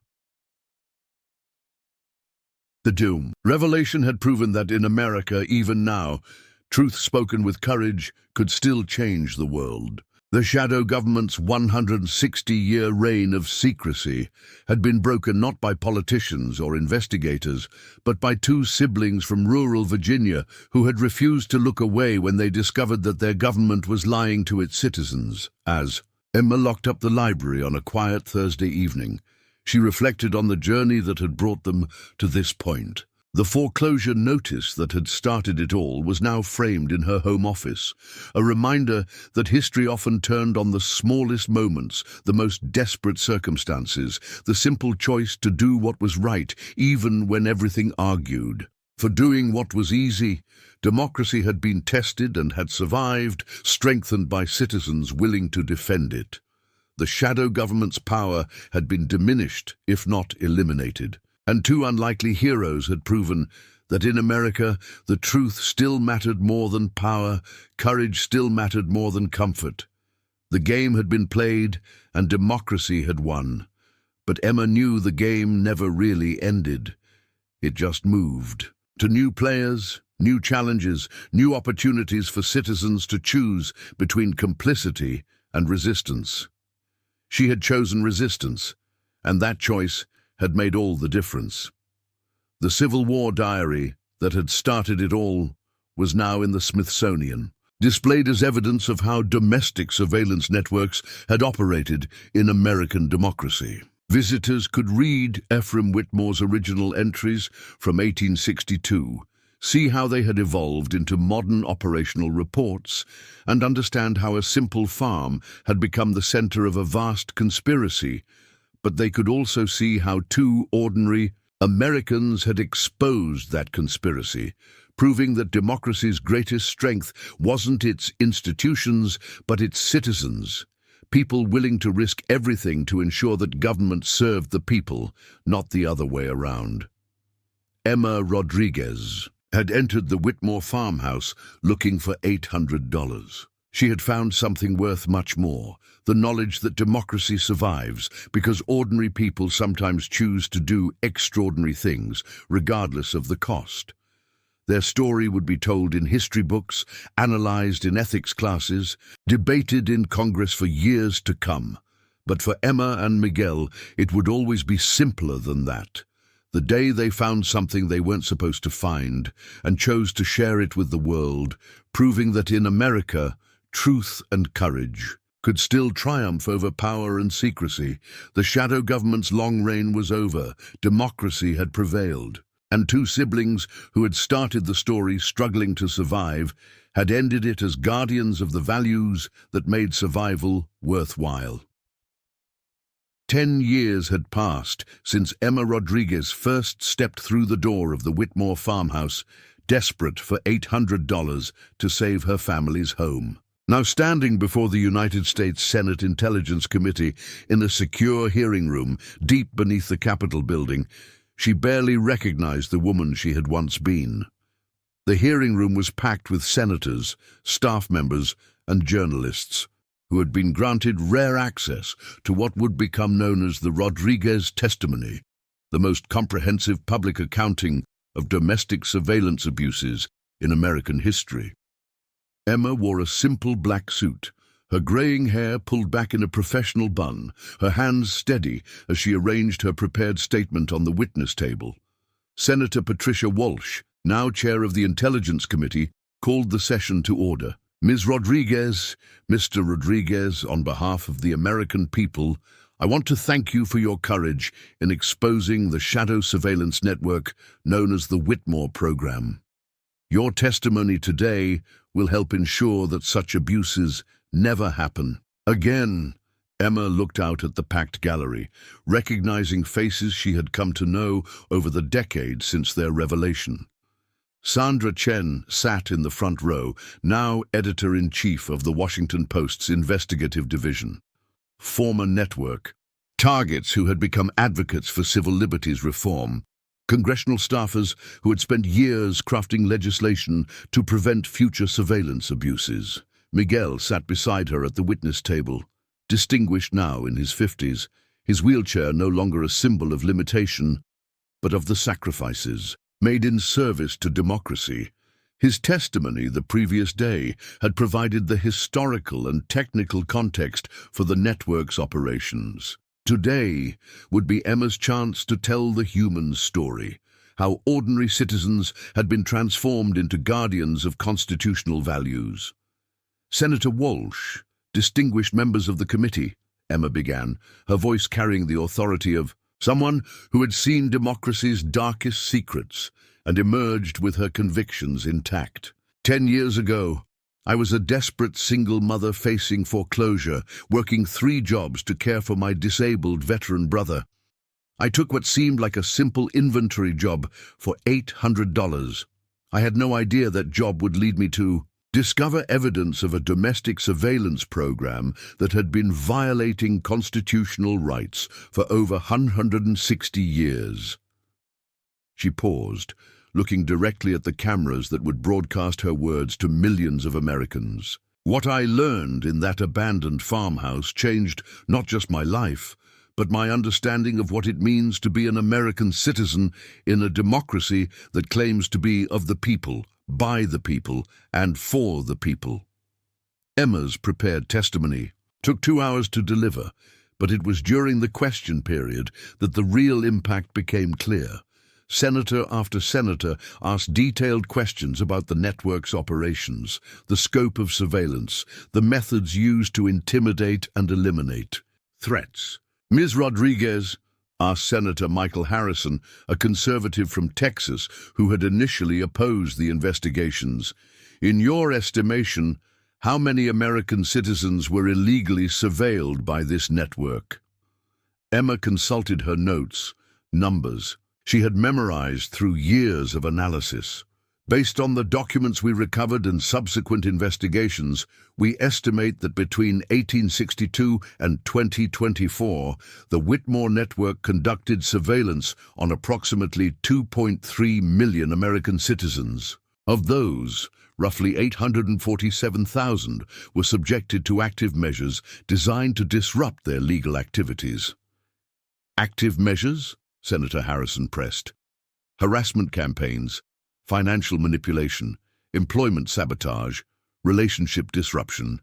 The doom. Revelation had proven that in America, even now, truth spoken with courage could still change the world. The shadow government's 160-year reign of secrecy had been broken not by politicians or investigators, but by two siblings from rural Virginia who had refused to look away when they discovered that their government was lying to its citizens. As Emma locked up the library on a quiet Thursday evening, she reflected on the journey that had brought them to this point. The foreclosure notice that had started it all was now framed in her home office, a reminder that history often turned on the smallest moments, the most desperate circumstances, the simple choice to do what was right, even when everything argued. For doing what was easy, democracy had been tested and had survived, strengthened by citizens willing to defend it. The shadow government's power had been diminished, if not eliminated. And two unlikely heroes had proven that in America the truth still mattered more than power, courage still mattered more than comfort. The game had been played and democracy had won. But Emma knew the game never really ended. It just moved. To new players, new challenges, new opportunities for citizens to choose between complicity and resistance. She had chosen resistance, and that choice had made all the difference. The Civil War diary that had started it all was now in the Smithsonian, displayed as evidence of how domestic surveillance networks had operated in American democracy. Visitors could read Ephraim Witmore's original entries from 1862, see how they had evolved into modern operational reports, and understand how a simple farm had become the center of a vast conspiracy. But they could also see how two ordinary Americans had exposed that conspiracy, proving that democracy's greatest strength wasn't its institutions, but its citizens, people willing to risk everything to ensure that government served the people, not the other way around. Emma Rodriguez had entered the Witmore farmhouse looking for $800. She had found something worth much more, the knowledge that democracy survives because ordinary people sometimes choose to do extraordinary things, regardless of the cost. Their story would be told in history books, analyzed in ethics classes, debated in Congress for years to come. But for Emma and Miguel, it would always be simpler than that. The day they found something they weren't supposed to find and chose to share it with the world, proving that in America, truth and courage could still triumph over power and secrecy. The shadow government's long reign was over. Democracy had prevailed. And two siblings who had started the story struggling to survive had ended it as guardians of the values that made survival worthwhile. 10 years had passed since Emma Rodriguez first stepped through the door of the Witmore farmhouse, desperate for $800 to save her family's home. Now standing before the United States Senate Intelligence Committee in a secure hearing room deep beneath the Capitol building, she barely recognized the woman she had once been. The hearing room was packed with senators, staff members, and journalists who had been granted rare access to what would become known as the Rodriguez testimony, the most comprehensive public accounting of domestic surveillance abuses in American history. Emma wore a simple black suit, her graying hair pulled back in a professional bun, her hands steady as she arranged her prepared statement on the witness table. Senator Patricia Walsh, now chair of the Intelligence Committee, called the session to order. Ms. Rodriguez, Mr. Rodriguez, on behalf of the American people, I want to thank you for your courage in exposing the shadow surveillance network known as the Witmore program. Your testimony today will help ensure that such abuses never happen again. Emma looked out at the packed gallery, recognizing faces she had come to know over the decades since their revelation. Sandra Chen sat in the front row, now editor-in-chief of the Washington Post's investigative division. Former network targets who had become advocates for civil liberties reform, congressional staffers who had spent years crafting legislation to prevent future surveillance abuses. Miguel sat beside her at the witness table, distinguished now in his 50s, his wheelchair no longer a symbol of limitation, but of the sacrifices made in service to democracy. His testimony the previous day had provided the historical and technical context for the network's operations. Today would be Emma's chance to tell the human story, how ordinary citizens had been transformed into guardians of constitutional values. Senator Walsh, distinguished members of the committee, Emma began, her voice carrying the authority of someone who had seen democracy's darkest secrets and emerged with her convictions intact. 10 years ago, I was a desperate single mother facing foreclosure, working 3 jobs to care for my disabled veteran brother. I took what seemed like a simple inventory job for $800. I had no idea that job would lead me to discover evidence of a domestic surveillance program that had been violating constitutional rights for over 160 years. She paused, looking directly at the cameras that would broadcast her words to millions of Americans. What I learned in that abandoned farmhouse changed not just my life, but my understanding of what it means to be an American citizen in a democracy that claims to be of the people, by the people, and for the people. Emma's prepared testimony took 2 hours to deliver, but it was during the question period that the real impact became clear. Senator after senator asked detailed questions about the network's operations, the scope of surveillance, the methods used to intimidate and eliminate threats. Ms. Rodriguez asked Senator Michael Harrison, a conservative from Texas who had initially opposed the investigations, "In your estimation, how many American citizens were illegally surveilled by this network?" Emma consulted her notes, numbers. She had memorized through years of analysis. "Based on the documents we recovered and subsequent investigations, we estimate that between 1862 and 2024, the Witmore network conducted surveillance on approximately 2.3 million American citizens. Of those, roughly 847,000 were subjected to active measures designed to disrupt their legal activities." Active measures? Senator Harrison pressed. "Harassment campaigns, financial manipulation, employment sabotage, relationship disruption,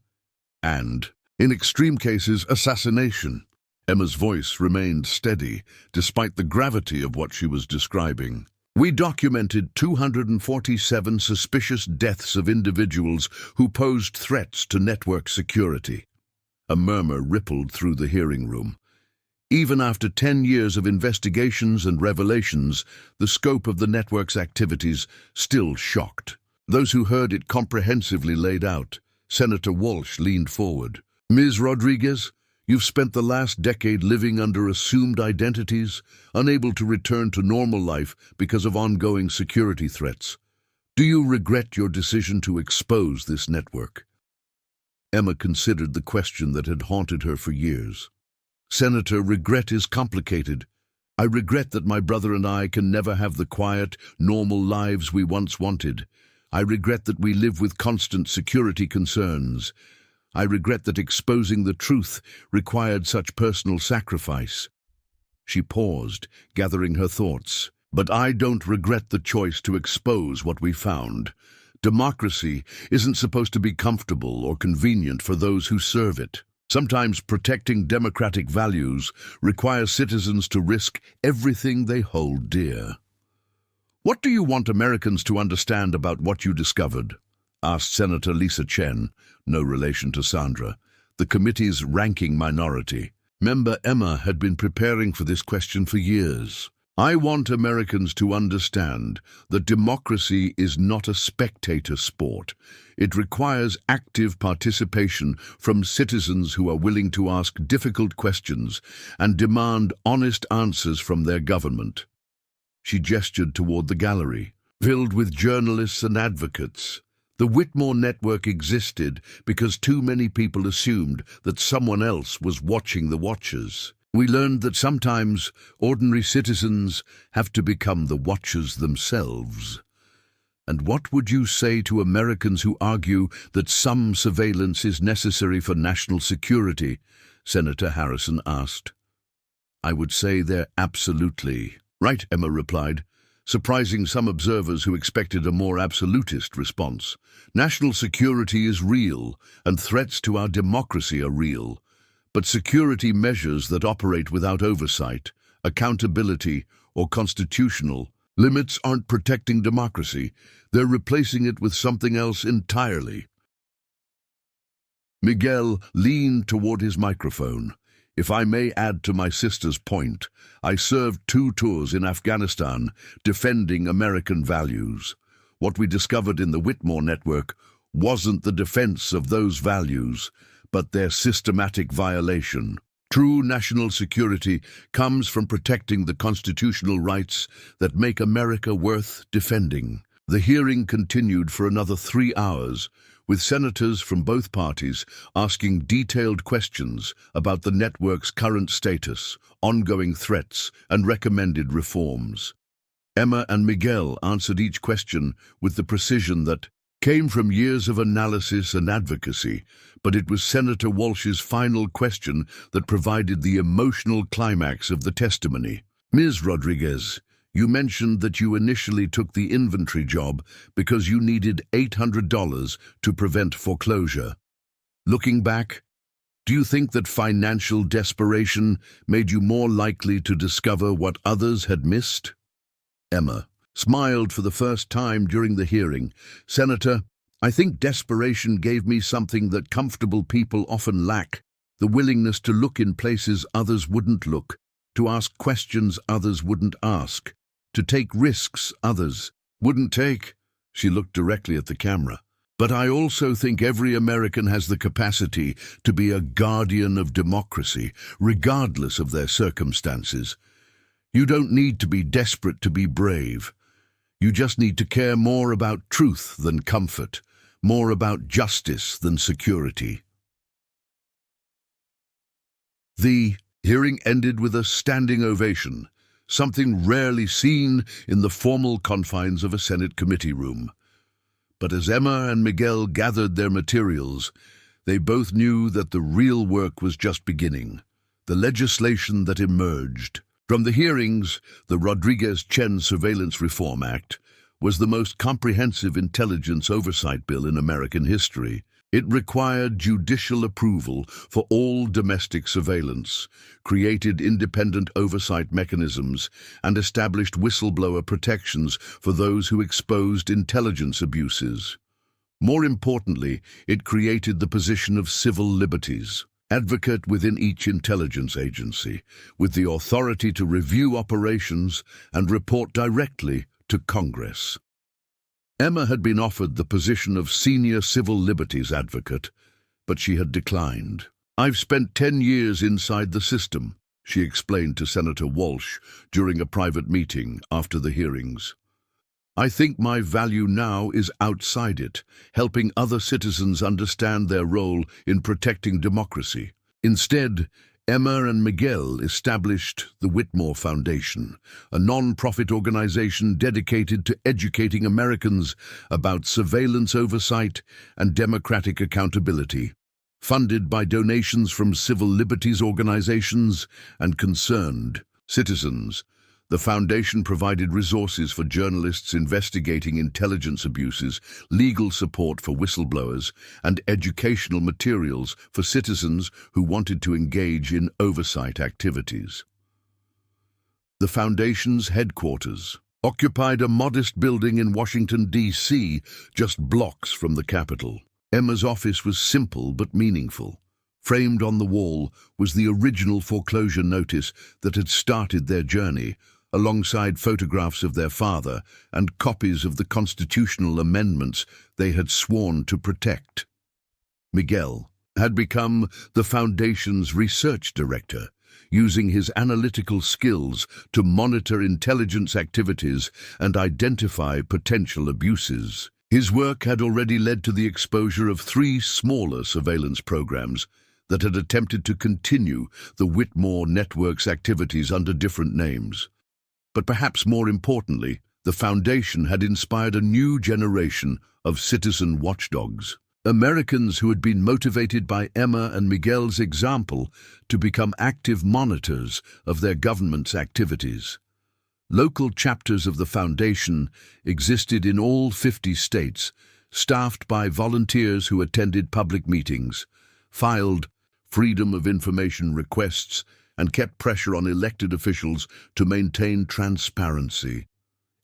and, in extreme cases, assassination." Emma's voice remained steady, despite the gravity of what she was describing. "We documented 247 suspicious deaths of individuals who posed threats to network security." A murmur rippled through the hearing room. Even after 10 years of investigations and revelations, the scope of the network's activities still shocked. Those who heard it comprehensively laid out. Senator Walsh leaned forward. "Ms. Rodriguez, you've spent the last decade living under assumed identities, unable to return to normal life because of ongoing security threats. Do you regret your decision to expose this network?" Emma considered the question that had haunted her for years. "Senator, regret is complicated. I regret that my brother and I can never have the quiet, normal lives we once wanted. I regret that we live with constant security concerns. I regret that exposing the truth required such personal sacrifice." She paused, gathering her thoughts. "But I don't regret the choice to expose what we found. Democracy isn't supposed to be comfortable or convenient for those who serve it. Sometimes protecting democratic values requires citizens to risk everything they hold dear." "What do you want Americans to understand about what you discovered?" asked Senator Lisa Chen, no relation to Sandra, the committee's ranking minority. Member Emma had been preparing for this question for years. "I want Americans to understand that democracy is not a spectator sport. It requires active participation from citizens who are willing to ask difficult questions and demand honest answers from their government." She gestured toward the gallery, filled with journalists and advocates. The Witmore network existed because too many people assumed that someone else was watching the watchers. We learned that sometimes ordinary citizens have to become the watchers themselves. "And what would you say to Americans who argue that some surveillance is necessary for national security?" Senator Harrison asked. "I would say they're absolutely right," Emma replied, surprising some observers who expected a more absolutist response. "National security is real, and threats to our democracy are real. But security measures that operate without oversight, accountability, or constitutional limits aren't protecting democracy. They're replacing it with something else entirely." Miguel leaned toward his microphone. "If I may add to my sister's point, I served 2 tours in Afghanistan defending American values. What we discovered in the Witmore network wasn't the defense of those values, but their systematic violation. True national security comes from protecting the constitutional rights that make America worth defending." The hearing continued for another 3 hours, with senators from both parties asking detailed questions about the network's current status, ongoing threats, and recommended reforms. Emma and Miguel answered each question with the precision that came from years of analysis and advocacy, but it was Senator Walsh's final question that provided the emotional climax of the testimony. "Ms. Rodriguez, you mentioned that you initially took the inventory job because you needed $800 to prevent foreclosure. Looking back, do you think that financial desperation made you more likely to discover what others had missed?" Emma smiled for the first time during the hearing. "Senator, I think desperation gave me something that comfortable people often lack, the willingness to look in places others wouldn't look, to ask questions others wouldn't ask, to take risks others wouldn't take." She looked directly at the camera. "But I also think every American has the capacity to be a guardian of democracy, regardless of their circumstances. You don't need to be desperate to be brave. You just need to care more about truth than comfort, more about justice than security." The hearing ended with a standing ovation, something rarely seen in the formal confines of a Senate committee room. But as Emma and Miguel gathered their materials, they both knew that the real work was just beginning, the legislation that emerged. From the hearings, the Rodriguez-Chen Surveillance Reform Act was the most comprehensive intelligence oversight bill in American history. It required judicial approval for all domestic surveillance, created independent oversight mechanisms, and established whistleblower protections for those who exposed intelligence abuses. More importantly, it created the position of civil liberties advocate within each intelligence agency, with the authority to review operations and report directly to Congress. Emma had been offered the position of senior civil liberties advocate, but she had declined. "I've spent 10 years inside the system," she explained to Senator Walsh during a private meeting after the hearings. "I think my value now is outside it, helping other citizens understand their role in protecting democracy." Instead, Emma and Miguel established the Witmore Foundation, a non-profit organization dedicated to educating Americans about surveillance oversight and democratic accountability. Funded by donations from civil liberties organizations and concerned citizens, the foundation provided resources for journalists investigating intelligence abuses, legal support for whistleblowers, and educational materials for citizens who wanted to engage in oversight activities. The foundation's headquarters occupied a modest building in Washington, D.C., just blocks from the Capitol. Emma's office was simple but meaningful. Framed on the wall was the original foreclosure notice that had started their journey, alongside photographs of their father and copies of the constitutional amendments they had sworn to protect. Miguel had become the foundation's research director, using his analytical skills to monitor intelligence activities and identify potential abuses. His work had already led to the exposure of 3 smaller surveillance programs that had attempted to continue the Witmore network's activities under different names. But perhaps more importantly, the foundation had inspired a new generation of citizen watchdogs, Americans who had been motivated by Emma and Miguel's example to become active monitors of their government's activities. Local chapters of the foundation existed in all 50 states, staffed by volunteers who attended public meetings, filed freedom of information requests, and kept pressure on elected officials to maintain transparency.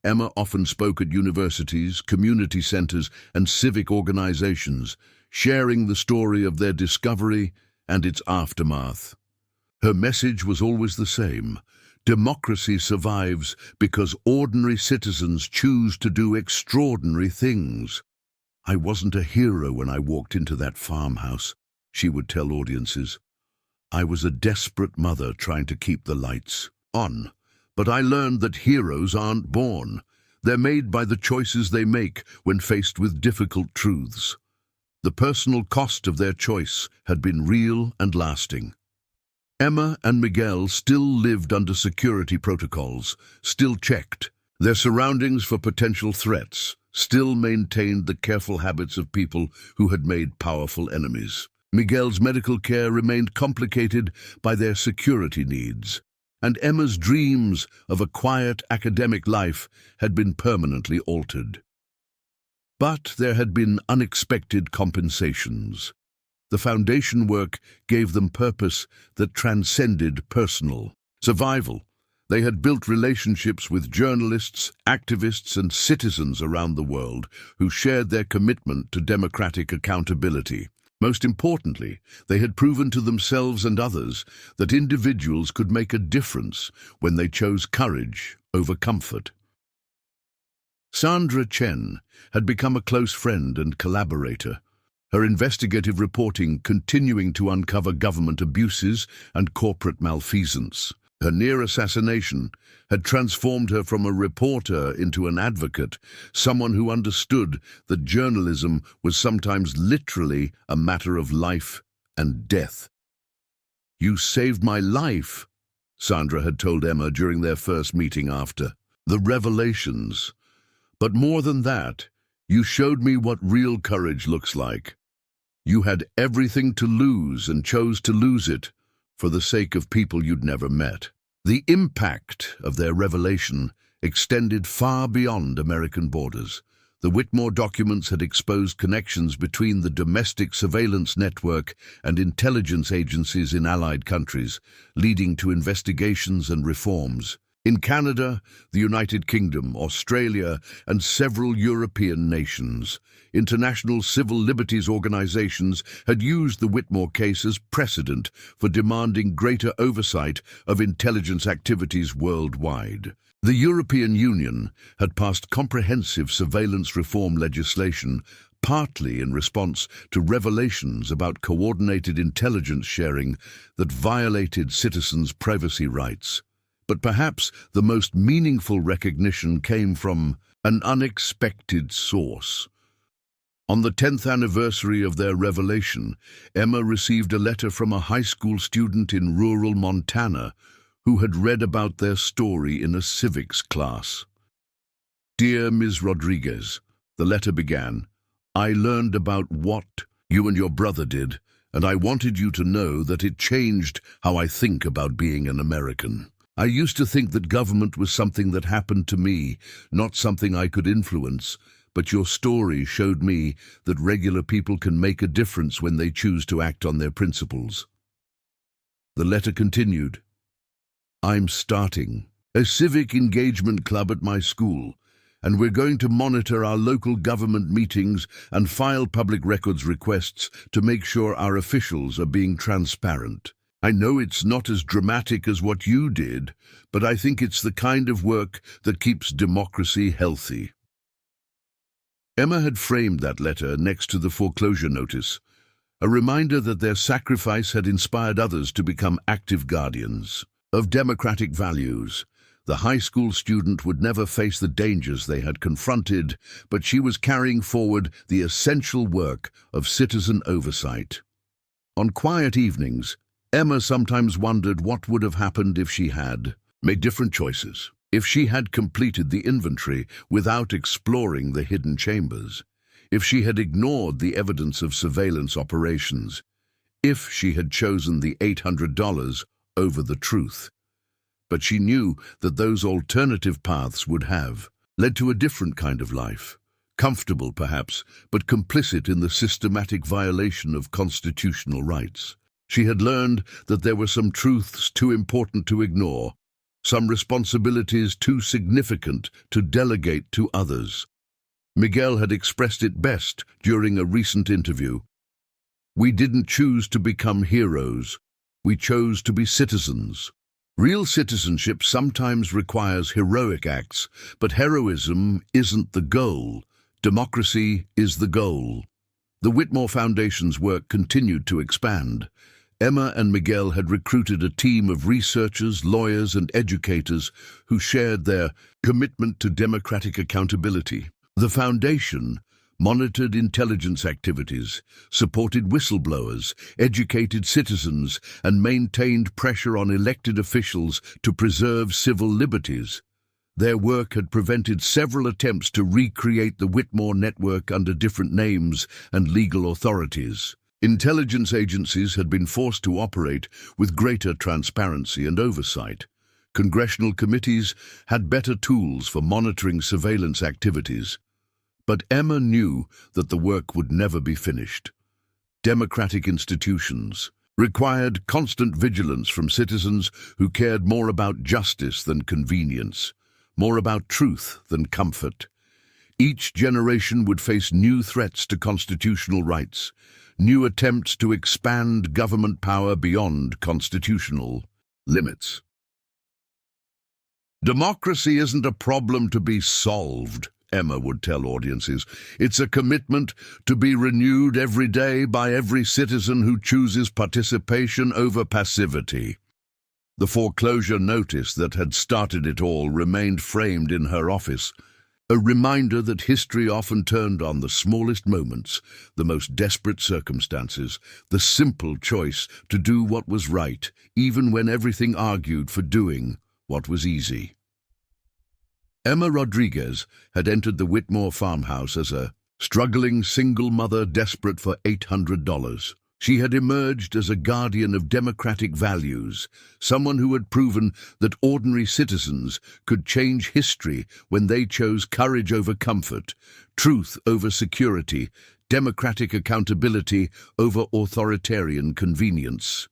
Emma often spoke at universities, community centers, and civic organizations, sharing the story of their discovery and its aftermath. Her message was always the same: democracy survives because ordinary citizens choose to do extraordinary things. "I wasn't a hero when I walked into that farmhouse," she would tell audiences. "I was a desperate mother trying to keep the lights on. But I learned that heroes aren't born. They're made by the choices they make when faced with difficult truths." The personal cost of their choice had been real and lasting. Emma and Miguel still lived under security protocols, still checked their surroundings for potential threats, still maintained the careful habits of people who had made powerful enemies. Miguel's medical care remained complicated by their security needs, and Emma's dreams of a quiet academic life had been permanently altered. But there had been unexpected compensations. The foundation work gave them purpose that transcended personal survival. They had built relationships with journalists, activists, and citizens around the world who shared their commitment to democratic accountability. Most importantly, they had proven to themselves and others that individuals could make a difference when they chose courage over comfort. Sandra Chen had become a close friend and collaborator, her investigative reporting continuing to uncover government abuses and corporate malfeasance. Her near assassination had transformed her from a reporter into an advocate, someone who understood that journalism was sometimes literally a matter of life and death. "You saved my life," Sandra had told Emma during their first meeting after the revelations. "But more than that, you showed me what real courage looks like. You had everything to lose and chose to lose it for the sake of people you'd never met." The impact of their revelation extended far beyond American borders. The Witmore documents had exposed connections between the domestic surveillance network and intelligence agencies in allied countries, leading to investigations and reforms. In Canada, the United Kingdom, Australia, and several European nations, international civil liberties organizations had used the Witmore case as precedent for demanding greater oversight of intelligence activities worldwide. The European Union had passed comprehensive surveillance reform legislation, partly in response to revelations about coordinated intelligence sharing that violated citizens' privacy rights. But perhaps the most meaningful recognition came from an unexpected source. On the 10th anniversary of their revelation, Emma received a letter from a high school student in rural Montana who had read about their story in a civics class. "Dear Ms. Rodriguez," the letter began, "I learned about what you and your brother did, and I wanted you to know that it changed how I think about being an American. I used to think that government was something that happened to me, not something I could influence, but your story showed me that regular people can make a difference when they choose to act on their principles." The letter continued, "I'm starting a civic engagement club at my school, and we're going to monitor our local government meetings and file public records requests to make sure our officials are being transparent. I know it's not as dramatic as what you did, but I think it's the kind of work that keeps democracy healthy." Emma had framed that letter next to the foreclosure notice, a reminder that their sacrifice had inspired others to become active guardians of democratic values. The high school student would never face the dangers they had confronted, but she was carrying forward the essential work of citizen oversight. On quiet evenings, Emma sometimes wondered what would have happened if she had made different choices, if she had completed the inventory without exploring the hidden chambers, if she had ignored the evidence of surveillance operations, if she had chosen the $800 over the truth. But she knew that those alternative paths would have led to a different kind of life, comfortable perhaps, but complicit in the systematic violation of constitutional rights. She had learned that there were some truths too important to ignore, some responsibilities too significant to delegate to others. Miguel had expressed it best during a recent interview. "We didn't choose to become heroes. We chose to be citizens." Real citizenship sometimes requires heroic acts, but heroism isn't the goal. Democracy is the goal. The Witmore Foundation's work continued to expand. Emma and Miguel had recruited a team of researchers, lawyers, and educators who shared their commitment to democratic accountability. The foundation monitored intelligence activities, supported whistleblowers, educated citizens, and maintained pressure on elected officials to preserve civil liberties. Their work had prevented several attempts to recreate the Witmore network under different names and legal authorities. Intelligence agencies had been forced to operate with greater transparency and oversight. Congressional committees had better tools for monitoring surveillance activities. But Emma knew that the work would never be finished. Democratic institutions, required constant vigilance from citizens who cared more about justice than convenience, more about truth than comfort. Each generation would face new threats to constitutional rights, new attempts to expand government power beyond constitutional limits. Democracy isn't a problem to be solved, Emma would tell audiences. It's a commitment to be renewed every day by every citizen who chooses participation over passivity. The foreclosure notice that had started it all remained framed in her office, a reminder that history often turned on the smallest moments, the most desperate circumstances, the simple choice to do what was right, even when everything argued for doing what was easy. Emma Rodriguez had entered the Witmore farmhouse as a struggling single mother desperate for $800. She had emerged as a guardian of democratic values, someone who had proven that ordinary citizens could change history when they chose courage over comfort, truth over security, democratic accountability over authoritarian convenience.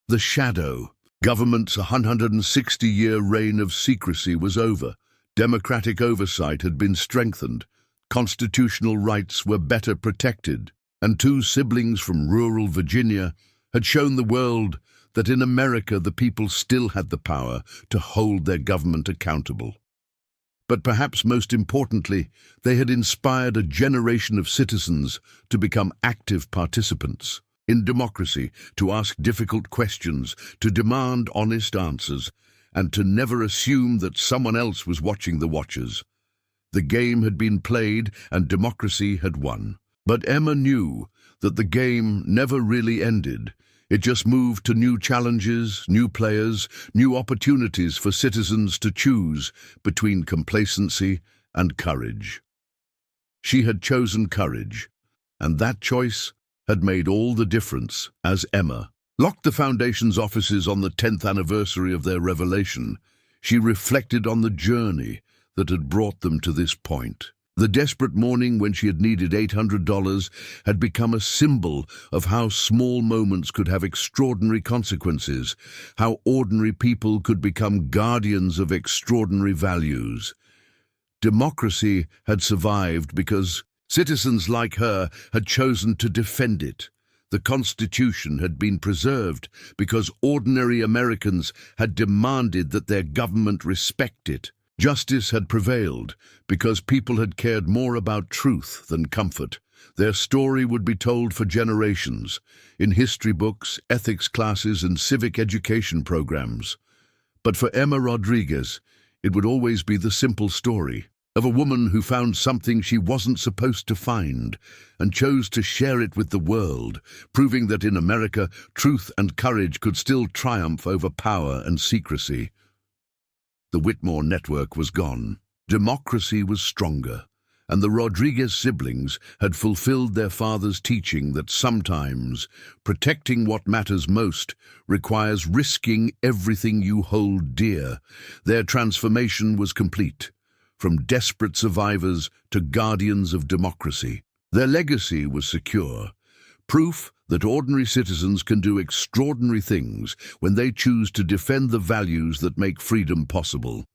The shadow. Government's 160-year reign of secrecy was over. Democratic oversight had been strengthened. Constitutional rights were better protected, and two siblings from rural Virginia had shown the world that in America the people still had the power to hold their government accountable. But perhaps most importantly, they had inspired a generation of citizens to become active participants in democracy, to ask difficult questions, to demand honest answers, and to never assume that someone else was watching the watchers. The game had been played and democracy had won. But Emma knew that the game never really ended. It just moved to new challenges, new players, new opportunities for citizens to choose between complacency and courage. She had chosen courage, and that choice had made all the difference as Emma locked the Foundation's offices on the 10th anniversary of their revelation. She reflected on the journey that had brought them to this point. The desperate morning when she had needed $800 had become a symbol of how small moments could have extraordinary consequences, how ordinary people could become guardians of extraordinary values. Democracy had survived because citizens like her had chosen to defend it. The Constitution had been preserved because ordinary Americans had demanded that their government respect it. Justice had prevailed because people had cared more about truth than comfort. Their story would be told for generations, in history books, ethics classes, and civic education programs. But for Emma Rodriguez, it would always be the simple story of a woman who found something she wasn't supposed to find and chose to share it with the world, proving that in America, truth and courage could still triumph over power and secrecy. The Witmore network was gone. Democracy was stronger, and the Rodriguez siblings had fulfilled their father's teaching that sometimes protecting what matters most requires risking everything you hold dear. Their transformation was complete, from desperate survivors to guardians of democracy. Their legacy was secure, proof that ordinary citizens can do extraordinary things when they choose to defend the values that make freedom possible.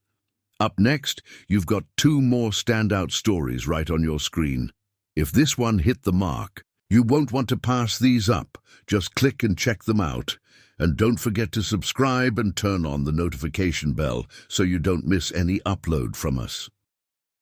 Up next, you've got two more standout stories right on your screen. If this one hit the mark, you won't want to pass these up. Just click and check them out. And don't forget to subscribe and turn on the notification bell so you don't miss any upload from us.